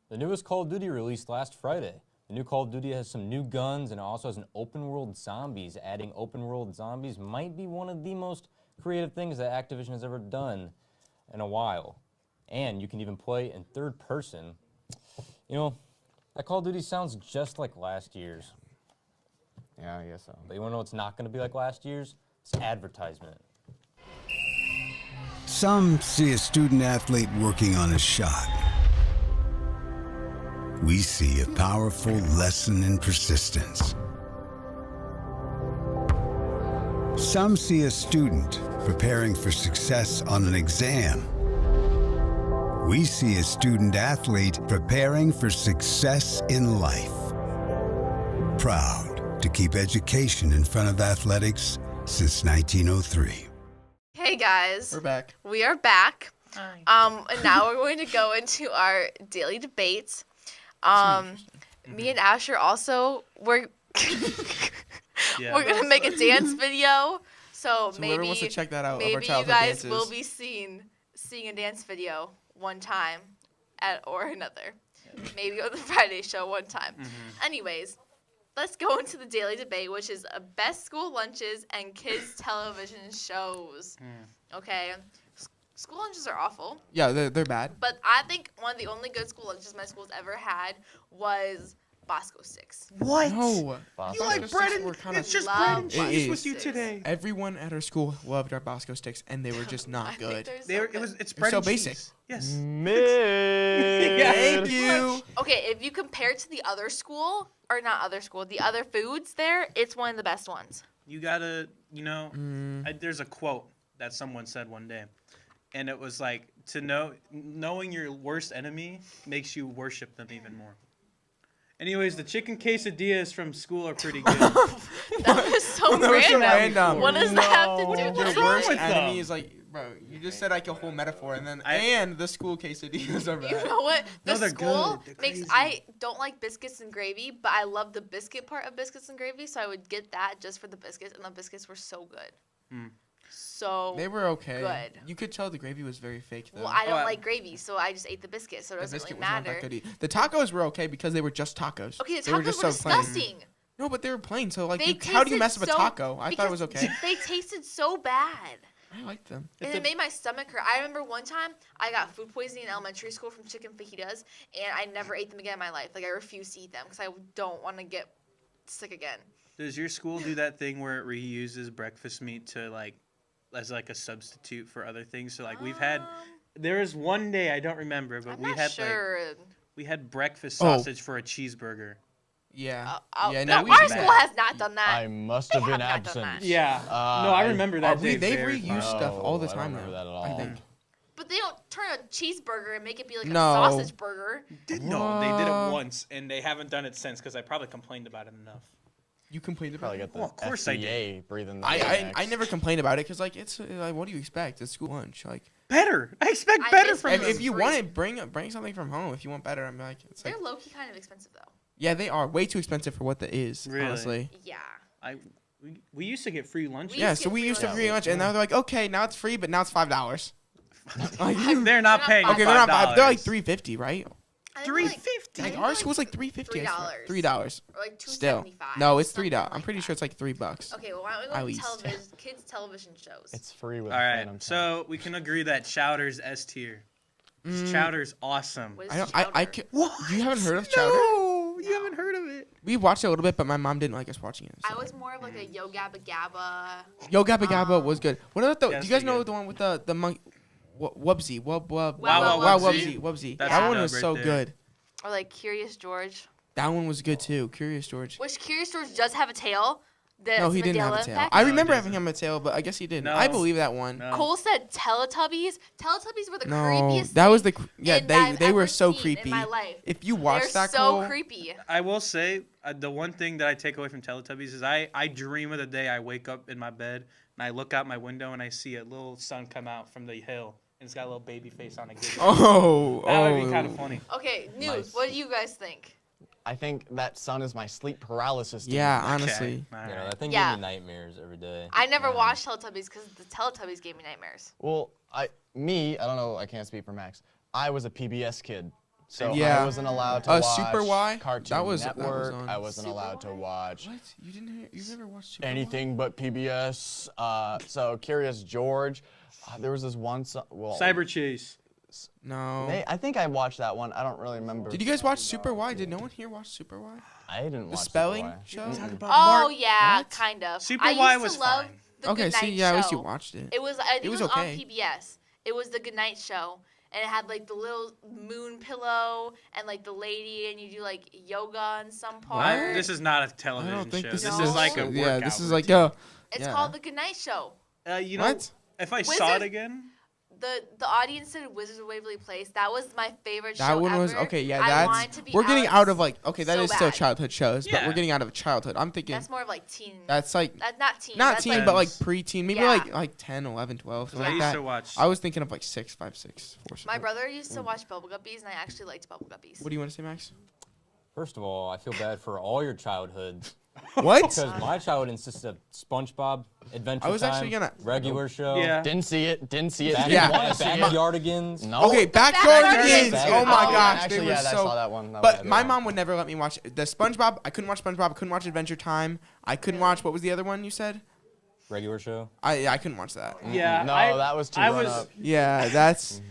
The newest Call of Duty released last Friday. The new Call of Duty has some new guns and it also has an open-world zombies. Adding open-world zombies might be one of the most creative things that Activision has ever done in a while. And you can even play in third person. You know, that Call of Duty sounds just like last year's. Yeah, I guess so. But you wanna know what's not gonna be like last year's? It's advertisement. Some see a student athlete working on a shot. We see a powerful lesson in persistence. Some see a student preparing for success on an exam. We see a student athlete preparing for success in life. Proud to keep education in front of athletics since 1903. Hey guys, We're back. we are back. And now we're going to go into our daily debates. Me and Asher also we're Yeah. we're gonna make a dance video. So So maybe whoever wants to check that out of our maybe you childhood guys dances. will be seeing a dance video one time or another. Maybe on the Friday show one time. Anyways, let's go into the daily debate, which is best school lunches and kids television shows. Okay, school lunches are awful, Yeah, they're bad. but I think one of the only good school lunches my school's ever had was Bosco sticks. What? No. Bosco You like sticks bread and were kinda- it's just Love bread and Bosco cheese with sticks. you today. Everyone at our school loved our Bosco sticks, and they were just I not think good. they're so They're, good. it's bread so and basic. cheese. Yes. Mid. Yeah, Thank pretty you. much. Okay, if you compare it to the other school, or not other school, the other foods there, it's one of the best ones. You gotta, there's a quote that someone said one day, and it was like, knowing your worst enemy makes you worship them even more. Anyways, the chicken quesadillas from school are pretty good. That was so That was so random. random. What does that have to do What's with Your wrong worst with enemy them? is like, bro, you just said like a whole metaphor, and then I- and the school quesadillas are You bad. know what? The No, they're school good. They're makes. crazy. I don't like biscuits and gravy, but I love the biscuit part of biscuits and gravy, so I would get that just for the biscuits, and the biscuits were so good. So They were okay. Good. You could tell the gravy was very fake though. well, I don't Oh, like gravy, so I just ate the biscuit, so it the doesn't biscuit really was not matter. that good. The tacos were okay because they were just tacos. Okay, the They were tacos just were so plain. disgusting. No, but they were plain. So like, They how do you tasted mess up a so- taco? I thought it was because okay. They tasted so bad. I liked them. And it made my stomach hurt. I remember one time I got food poisoning in elementary school from chicken fajitas, and I never ate them again in my life. Like, I refused to eat them because I don't want to get sick again. Does your school do that thing where it reuses breakfast meat to as like a substitute for other things? So like there was one day I don't remember, but I'm we not had sure. we had breakfast Oh. sausage for a cheeseburger. Yeah. Yeah, no, no, we our did school that. has not done that. I must have They been have not done absent. that. Yeah. no, I remember that day. They've very reused fondly. stuff all the I time don't remember now. that at all. I think. But they don't turn a cheeseburger and make it be like a No. sausage burger. No, they did it What? once, and they haven't done it since because I probably complained about it enough. You complained about Probably it. got the Well, of course I FDA breathing the I next. never complained about it because like it's like what do you expect? It's school lunch. Like better. I expect I better miss from them. them. If you want it, bring something from home. If you want better, I'm like, it's like They're low key kind of expensive though. yeah, they are way too expensive for what that is. Really? Honestly. Yeah. We used to get free lunch. We Yeah, used to so get we free used to lunch. free lunch, and now they're like, okay, now it's free, but now it's $5. Like, They're not paying. okay, you they're not $5. they're like $3.50, right? I think they're $3.50. Like think our like school's like $3.50. $3. $3. Or like Still, $2.75. no, it's something $3. I'm like pretty that. sure it's like $3. Okay, well, why don't we At go to least. television, kids television shows? It's free with All right, Phantom Time. so we can agree that Chowder's S tier. Chowder's awesome. What is I don't. Chowder? You haven't heard of Chowder? No, you haven't heard of it. We watched it a little bit, but my mom didn't like us watching it. I So. was more of like a Yo Gabba Gabba. Yo Gabba Gabba was good. What about the? Yeah, do it's you guys pretty know good. the one with the monkey? Wubsy, Wow, wow, Wubsy. Wubsy. That's That a one dub was right so there. good. Or like Curious George. That one was good too. Curious George. Which Curious George does have a tail. That's No, he didn't have a Mandela tail. effect. I No, he remember having doesn't. him a tail, but I guess he didn't. No. I believe that one. No. Cole said Teletubbies. Teletubbies were the No, creepiest. that was thing yeah. in that I've They were ever so seen creepy. In my life. If you They're watch that, so Cole, creepy. I will say the one thing that I take away from Teletubbies is I dream of the day I wake up in my bed and I look out my window and I see a little sun come out from the hill and it's got a little baby face on it. Oh, That would be kind of funny. Okay, news. Nice. What do you guys think? I think that sun is my sleep paralysis. demon. Yeah, Okay, honestly. all You know, right. that thing Yeah. gave me nightmares every day. I never Yeah. watched Teletubbies because the Teletubbies gave me nightmares. Well, I don't know. I can't speak for Max. I was a PBS kid, so Yeah. I wasn't allowed to watch Super Y? Cartoon That was Network. on. I wasn't Super allowed to Y? watch What? You didn't? You've never watched Super anything but PBS. So Curious George. There was this one. Well, Cyber Chase. No. I think I watched that one. I don't really remember. Did you guys watch Super Y? Did no one here watch Super Y? I didn't watch The Super spelling Y. show? Oh yeah, What? kind of. Super I Y used was to love fine. the Okay, Goodnight see, yeah, at least you Show. watched it. It was. I think It was on okay. PBS. It was the Goodnight Show, and it had like the little moon pillow and like the lady, and you do like yoga in some part. This is not a I television don't think show. this This is- is like a Yeah, workout this is routine. like It's yeah. called the Goodnight Show. You know, What? if I saw it Wizard- again, The audience said Wizards of Waverly Place. That was my favorite show That one was ever. okay. Yeah, I wanted that's to be we're getting Alex out of like okay. That so is still bad. childhood shows, but Yeah. we're getting out of childhood. I'm thinking That's more of like teen. that's like That's not teen. not that's teen, like, but like preteen, maybe Yeah. like 10, 11, 12, because something I like used that. to watch. I was thinking of like 6, 5, 6, 4. My brother used to watch Bubble Guppies, and I actually liked Bubble Guppies. What do you want to say, Max? First of all, I feel bad for all your childhood What? because my childhood consisted of SpongeBob, Adventure I was Time, actually gonna- regular show, Yeah. Didn't see it. Didn't see it. Back, didn't Yeah. want to see it. Backyardigans. No. Okay, Backyard Backyardigans. Kids. Oh my Oh, gosh, actually, they were yeah, I so. saw that one. That But was my one. mom would never let me watch the SpongeBob. I couldn't watch SpongeBob. I couldn't watch Adventure Time. I couldn't watch. What was the other one you said? Regular show. I couldn't watch that. Yeah. No, I, that was too I grown was. up. Yeah, that's.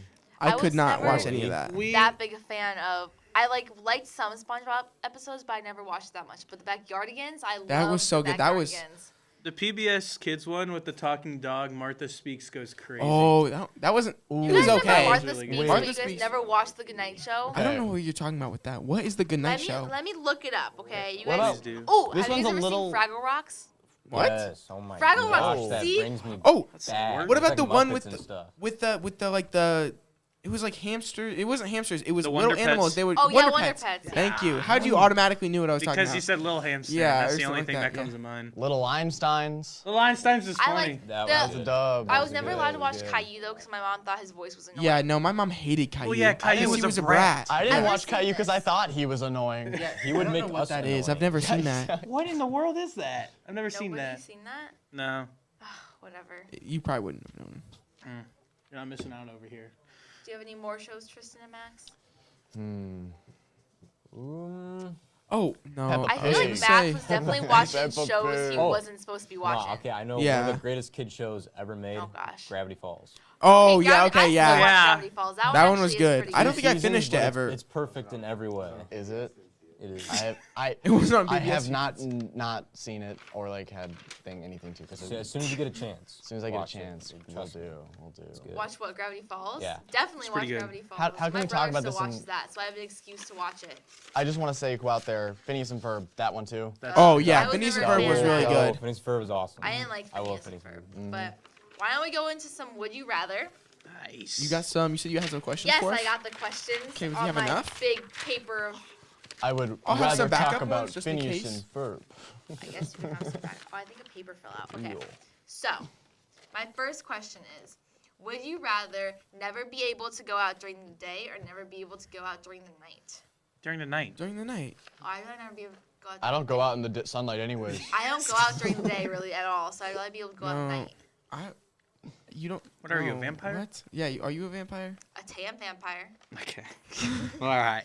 I I could was not never- watch any of that. We. That big a fan of. I liked some SpongeBob episodes, but I never watched that much. But the Backyardigans, I That loved was so the good. That was- Backyardigans. The PBS Kids one with the talking dog, Martha Speaks, goes crazy. Oh, that wasn't. You It guys was remember okay. Martha Really Speaks, good. but Martha you guys Speaks- never watched the Goodnight Show? I don't know what you're talking about with that. What is the Good Night Show? Let me look it up, okay? You What guys. about- do. Oh, This have you one's guys a ever little- seen Fraggle Rocks? What? Yes. Oh my Fraggle gosh, Rock, that see? brings me Oh, back. what It's about like the one Muppets with and the, stuff. with the like the? It was like hamsters. It wasn't hamsters. It was The little Wonder animals. Pets? They were Oh, yeah, Wonder Wonder Pets. Pets, yeah. Thank you. How would you automatically knew what I was talking Because about? you said Little Hamster. Yeah, That's or the only something thing like that that, comes to mind. Little Einsteins. Little Einsteins is I funny. like That the- was a dub. I That was a never good- allowed to that watch was good. Caillou though, because my mom thought his voice was annoying. Yeah, no, my mom hated Caillou. Well, yeah, Caillou Because was he a was a brat. brat. I I've didn't never watch seen Caillou because this. I thought he was annoying. He would I make don't know what us that is. annoying. I've never seen that. What in the world is that? I've never seen Nobody that. seen that? No, Whatever. You probably wouldn't have known. you're not missing out over here. Do you have any more shows, Tristan and Max? Oh no. Peppa I feel was like gonna Max was definitely watching Peppa shows he Pig. wasn't supposed to be watching. Nah, okay, I know one Yeah. of the greatest kid shows ever made. Oh, gosh. Gravity Falls. Oh Hey, yeah. I Okay. still Yeah. watch Yeah. Gravity Falls. That one was actually is good. pretty I don't good. think I Seasons, finished but it it's- ever. It's perfect in every way. Is it? It is. It was on I PBS. have not seen it or like had anything to because So as soon as you get a chance. as soon as I get a watch it. chance, we'll Trust me. do. We'll do. good. Watch what, Gravity Falls? Yeah. Definitely watch pretty good. Gravity Falls. How can My we talk brother about still this watches that, so I have an excuse to watch it. I just want to say, go out there, Phineas and Ferb, that one too. Oh I yeah. was Phineas and never a Ferb fan was of really that. good. Phineas and Ferb was awesome. I didn't like I love Phineas Phineas and and Ferb. But why don't we go into some Would You Rather? Nice. You got some. You said you had some questions Yes, for us. I got the questions Okay, do you on have my enough? big paper of. I would I'll have rather some talk backup about ones just in Phineas case. and Ferb. I guess you can have some back. Oh, I think a paper fell out. Okay. Real. So, my first question is, Would you rather never be able to go out during the day or never be able to go out during the night? During the night. During the night. Oh, I'd rather never be able to go out. I don't go out in the sunlight anyways. I don't go out during the day really at all, so I'd rather be able to go out at night. You don't. What are you, a no, vampire? What? Yeah, are you a vampire? A tan vampire. Okay. All right.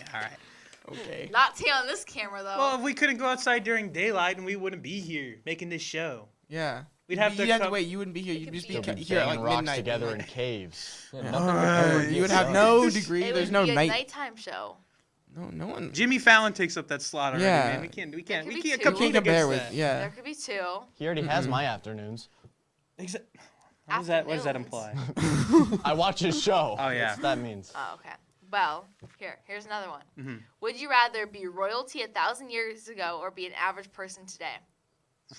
Okay. Not tan on this camera though. Well, if we couldn't go outside during daylight, then we wouldn't be here making this show. Yeah. We'd have You'd have to come- wait. You wouldn't be here. You'd could just be be a here at like Banging rocks midnight. together in caves. Yeah, nothing would ever You get would have done. no degree. it There's would no be a night. nighttime show. No one. Jimmy Fallon takes up that slot already, Yeah. man. We can't could be compete two. You can't against compare with. that. Yeah. There could be two. He already has my afternoons. What does that Afternoons. imply? I watch his show. Oh, yeah. That's what that means. Oh, okay. Well, here's another one. Mm-hmm. Would you rather be royalty 1,000 years ago or be an average person today?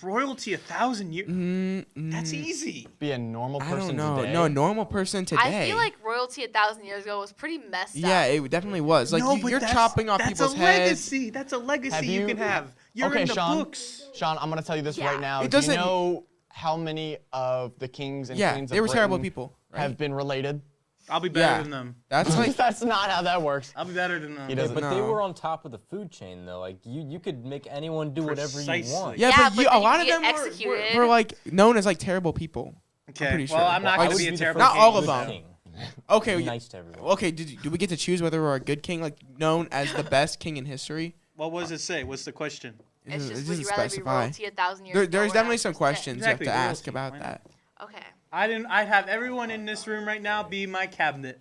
Royalty 1,000 years. That's easy. Be a normal I person don't know. today. No, a normal person today. I feel like royalty 1,000 years ago was pretty messed Yeah, up. it definitely was. Like No, but you're that's- chopping off people's That's a heads. legacy. That's a legacy Have you you- can have. You're Okay, in the Sean. books. Sean, I'm gonna tell you this Yeah. right now. It Do you doesn't- know how many of the kings and Yeah, queens they of were terrible Britain people. Right? have been related? I'll be better Yeah. than them. That's like. That's not how that works. I'll be better than them. He Yeah, doesn't but they know. were on top of the food chain, though. Like you could make anyone do whatever Precisely. you want. Yeah, Yeah, but, but a then lot you of get them executed. were like known as like terrible people. Okay. pretty Well, sure. I'm not Like, going to would be a the terrible Not king. all of Good them. king. Okay. Be nice to everyone. Okay. Do we get to choose whether we're a good king, like known as the best king in history? What does it say? What's the question? It's It just, doesn't would you rather be specify. royalty 1,000 years There, ago there's or definitely average some person questions Exactly, you have to royalty. ask about Why that. today? Okay. I'd have everyone in this room right now be my cabinet.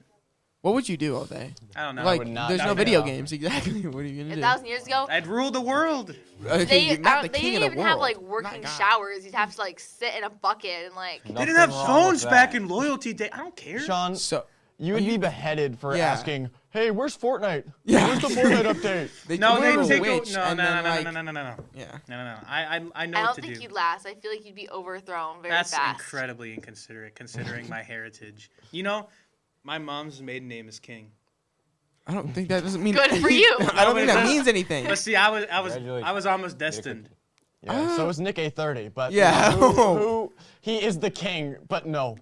What would you do all day? I don't know. Like, would not there's do no that. video games. Exactly. What are you gonna do? 1,000 years ago, I'd rule the world. Okay, they, you're not the they king didn't of the even have world. like Not working God. showers. You'd have to like sit in a bucket and like. They Nothing didn't have wrong phones with back that. in loyalty day. I don't care. Sean, So you would be beheaded for Yeah. asking, "Hey, where's Fortnite? Yeah. Where's the Fortnite update?" they No, took they you to a take witch, no, and no, then, no, like, no, no, no, no, no, Yeah. no. I know I what don't to think do. you'd last. I feel like you'd be overthrown very That's fast. incredibly inconsiderate, considering my heritage. You know, my mom's maiden name is King. I don't think that doesn't mean. Good for you. I don't think that No, means anything. But see, I was Congratulations. almost Get a destined. cookie. Yeah, so is Nick A30, but Yeah. he is the king, but no.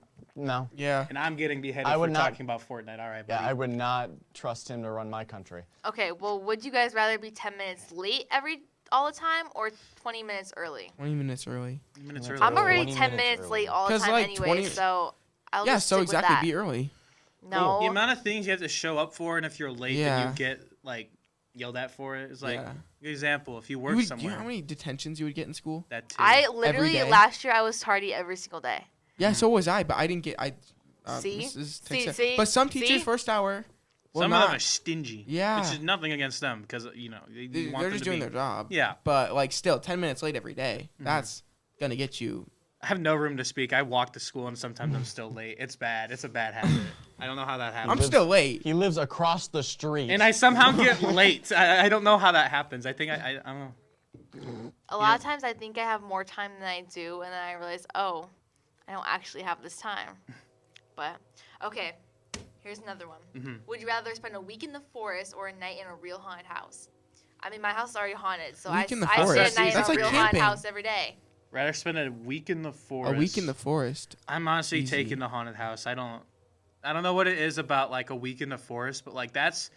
Yeah. And I'm getting beheaded I for would not- talking about Fortnite. All right, Yeah, buddy. I would not trust him to run my country. Okay, well, would you guys rather be 10 minutes late all the time or 20 minutes early? 20 minutes early. Minutes early. I'm already 20 10 minutes minutes early. late all the 'Cause, time like, anyway, 20 so I'll Yeah. just So stick with exactly. that. Be early. No. The amount of things you have to show up for, and if you're late, Yeah. then you get like yelled at for it. It's like, Yeah. good example, if you work Do you somewhere, know how many detentions you would get in school? that too. I literally, day? last year, I was tardy every single day. Yeah. So was I, but I didn't get. See? This is See, text- see? But some teachers See? first hour. Were Some not. of them are stingy. Yeah. Which is nothing against them because you know you They're want them just to doing be. their job. Yeah. But like still 10 minutes late every day. Mm-hmm. That's gonna get you. I have no room to speak. I walk to school and sometimes I'm still late. It's bad. It's a bad habit. I don't know how that I'm happens. still late. He lives across the street. And I somehow get late. I don't know how that happens. I think I don't know. A lot of times, I think I have more time than I do, and then I realize, oh, I don't actually have this time. But, okay, here's another one. Mm-hmm. Would you rather spend a week in the forest or a night in a real haunted house? I mean, my house is already haunted, so Week in the I stay forest. a night That's in a like real camping. haunted house every day. Rather spend a week in the forest. A week in the forest. I'm honestly Easy. taking the haunted house. I don't know what it is about like a week in the forest, but like that's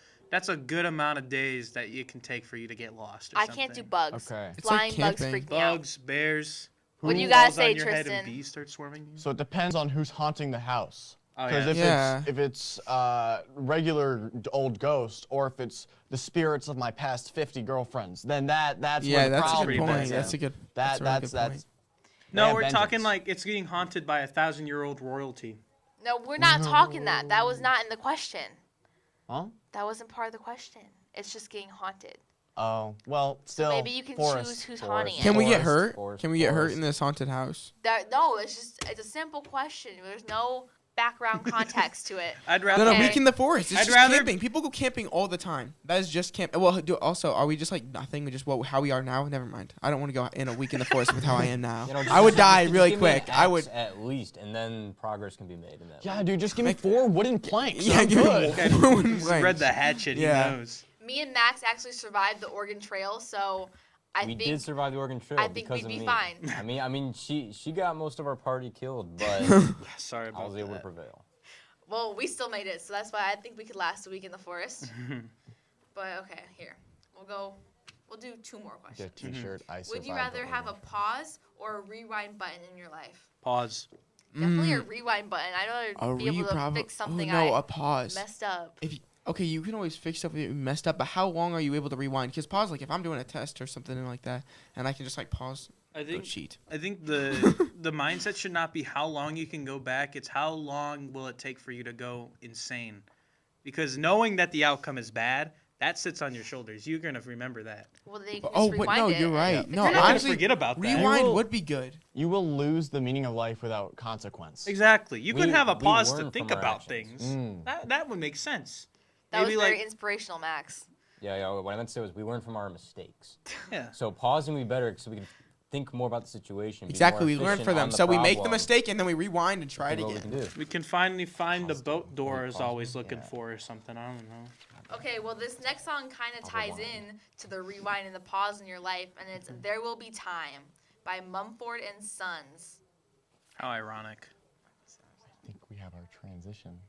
a good amount of days that you can take for you to get lost. Or I can't do something. bugs. Okay. It's like Flying bugs camping. freak me out. Bugs, bears. What do you who guys falls say, on your head and Tristan? bees start swarming you. So it depends on who's haunting the house. Oh, Because yeah. if it's regular old ghost, or if it's the spirits of my past 50 girlfriends, then that's Yeah, where the that's a problem good pretty point. bad, That's yeah. a good. That, a really that's good point. they No, have we're talking vengeance. like it's getting haunted by 1,000-year-old royalty. No, we're not talking that. That was not in the question. Huh? That wasn't part of the question. It's just getting haunted. Oh, well, still. maybe you can forest, choose who's forest. haunting it. Can we get Forest, hurt? forest, Can we get hurt forest. in this haunted house? No, it's a simple question. There's no background context to it. I'd No, rather. no, Okay. week in the forest. It's I'd just rather- camping. People go camping all the time. That is just camp. Well, also, are we just like nothing? Just how we are now? Never mind. I don't want to go in a week in the forest with how I am now. You know, I would die just really give me an quick. I axe would. at least, and then progress can be made in that. Yeah, way. dude, just give me 4 wooden planks. Yeah, I'm give me good. one He's plank. read the hatchet. Yeah. He knows. Me and Max actually survived the Oregon Trail, so I We think did survive the Oregon Trail I think because we'd of be me. fine. I mean, she got most of our party killed, but Sorry I about was able to that. prevail. Well, we still made it, so that's why I think we could last a week in the forest. But okay, here. We'll do 2 more questions. Get a T-shirt. I Would you survived the rather have a ordeal. pause or a rewind button in your life? Pause. Definitely a rewind button. I'd rather be able to fix something a pause. messed up. Okay, you can always fix stuff that you messed up, but how long are you able to rewind? Because pause, like if I'm doing a test or something like that, and I can just like pause, I go think cheat. I think the the mindset should not be how long you can go back. It's how long will it take for you to go insane. Because knowing that the outcome is bad, that sits on your shoulders. You're gonna remember that. Well, they can But, just rewind no, it you're and right. fix No, it. You're not gonna honestly, forget about that. rewind will- would be good. You will lose the meaning of life without consequence. Exactly. You can We- have a we pause learn to think from our about actions. things. That would make sense. That was Maybe very like inspirational, Max. Yeah, what I meant to say was we learn from our mistakes. yeah. So pausing would be better so we can think more about the situation. be Exactly, more we learn efficient for them. on the So we make the problem, mistake and then we rewind and try it see what we can again. do. We can finally find the boat door is Pause. always looking Yeah. for or something. I don't know. Okay, well, this next song kind of ties in to the rewind and the pause in your life, and it's "There Will Be Time" by Mumford and Sons. How ironic. I think we have our transition.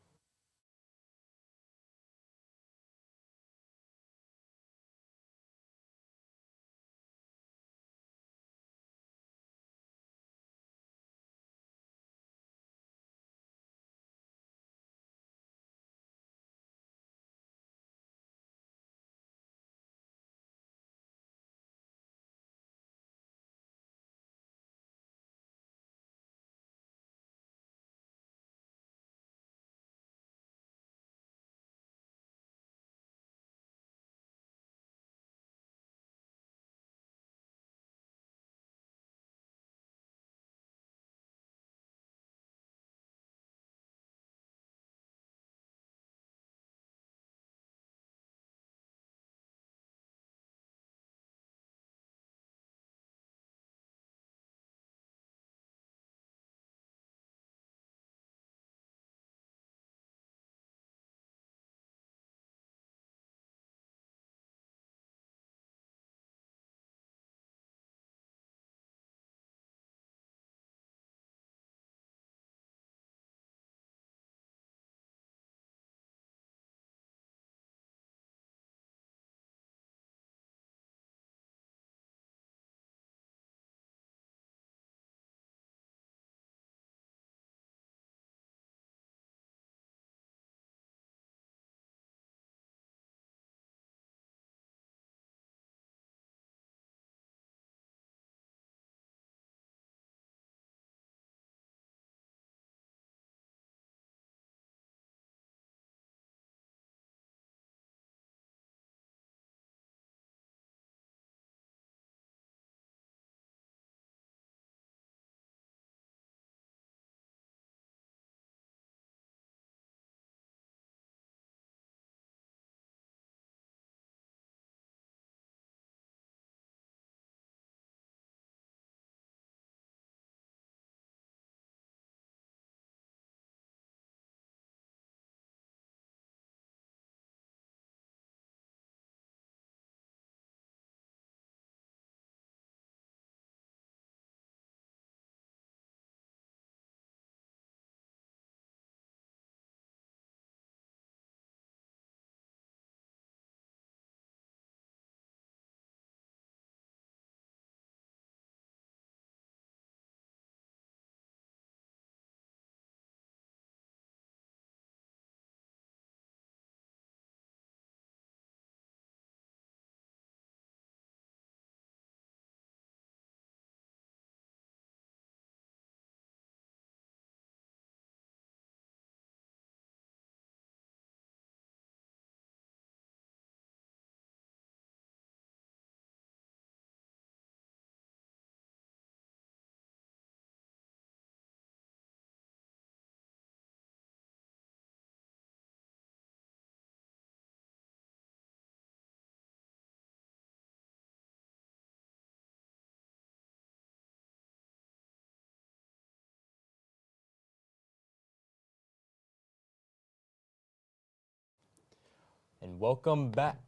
And welcome back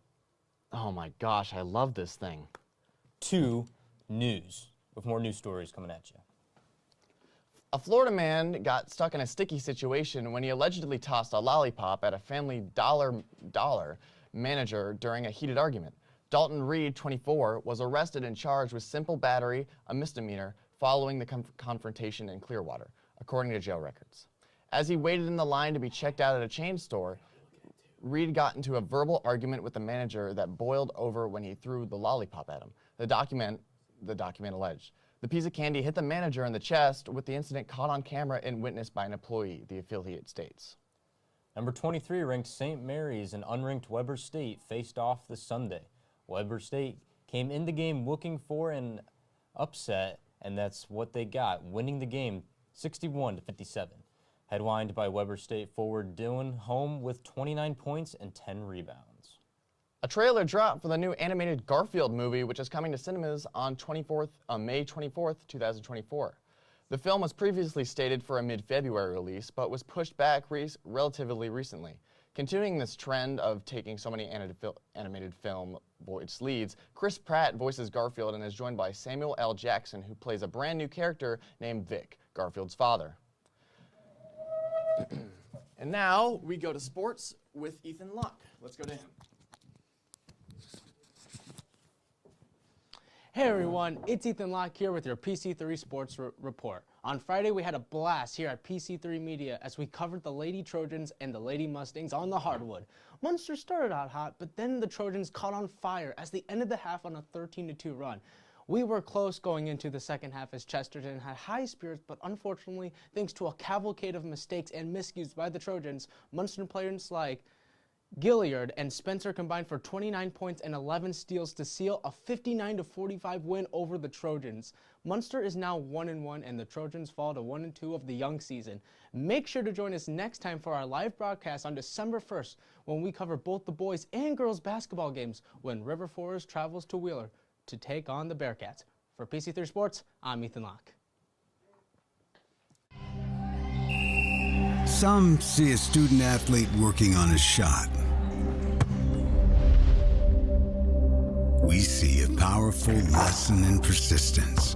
Oh my gosh, I love this thing. to news with more news stories coming at you. A Florida man got stuck in a sticky situation when he allegedly tossed a lollipop at a Family Dollar manager during a heated argument. Dalton Reed, 24, was arrested and charged with simple battery, a misdemeanor, following the confrontation in Clearwater, according to jail records. As he waited in the line to be checked out at a chain store, Reed got into a verbal argument with the manager that boiled over when he threw the lollipop at him. The document alleged. The piece of candy hit the manager in the chest, with the incident caught on camera and witnessed by an employee, the affiliate states. Number 23 ranked St. Mary's and unranked Weber State faced off this Sunday. Weber State came in the game looking for an upset, and that's what they got, winning the game 61-57. Headlined by Weber State forward Dylan Home with 29 points and 10 rebounds. A trailer dropped for the new animated Garfield movie, which is coming to cinemas on May 24th, 2024. The film was previously slated for a mid-February release, but was pushed back relatively recently. Continuing this trend of taking so many animated film voice leads, Chris Pratt voices Garfield and is joined by Samuel L. Jackson, who plays a brand new character named Vic, Garfield's father. And now we go to sports with Ethan Locke. Let's go to him. Hey everyone, it's Ethan Locke here with your PC3 Sports Report. On Friday, we had a blast here at PC3 Media as we covered the Lady Trojans and the Lady Mustangs on the hardwood. Munster started out hot, but then the Trojans caught on fire as they ended the half on a 13-2 run. We were close going into the second half as Chesterton had high spirits, but unfortunately, thanks to a cavalcade of mistakes and miscues by the Trojans, Munster players like Gilliard and Spencer combined for 29 points and 11 steals to seal a 59-45 win over the Trojans. Munster is now 1-1 and the Trojans fall to 1-2 of the young season. Make sure to join us next time for our live broadcast on December 1st when we cover both the boys and girls basketball games when River Forest travels to Wheeler to take on the Bearcats. For PC3 Sports, I'm Ethan Locke. Some see a student athlete working on a shot. We see a powerful lesson in persistence.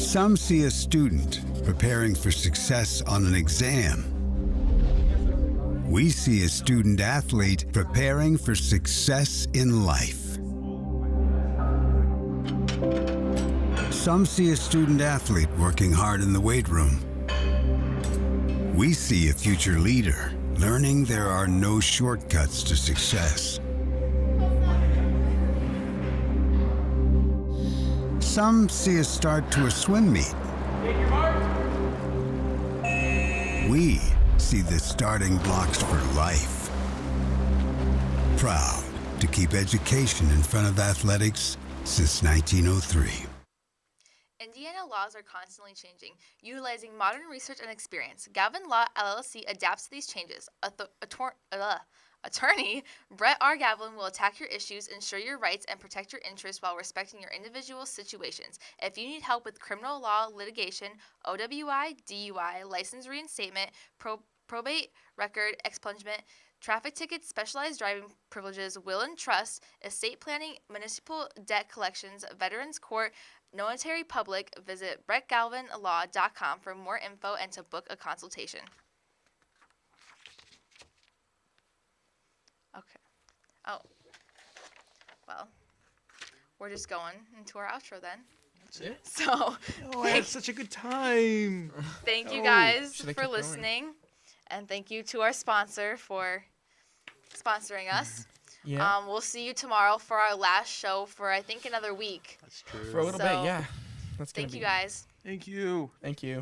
Some see a student preparing for success on an exam. We see a student athlete preparing for success in life. Some see a student athlete working hard in the weight room. We see a future leader learning there are no shortcuts to success. Some see a start to a swim meet. We see the starting blocks for life. Proud to keep education in front of athletics since 1903. Indiana laws are constantly changing, utilizing modern research and experience. Galvin Law LLC adapts to these changes. Attorney Brett R. Galvin will attack your issues, ensure your rights, and protect your interests while respecting your individual situations. If you need help with criminal law litigation, OWI, DUI, license reinstatement, probate record expungement, traffic tickets, specialized driving privileges, will and trust, estate planning, municipal debt collections, veterans court, notary public, visit brettgalvinlaw.com for more info and to book a consultation. Okay. Oh. Well, we're just going into our outro then. That's it. So, Oh, I had such a good time. thank you guys should I for keep going? listening. And thank you to our sponsor for sponsoring us. Yeah. We'll see you tomorrow for our last show for, I think, another week. That's true. For a little So, bit, yeah. That's gonna Thank you be- guys. Thank you. Thank you.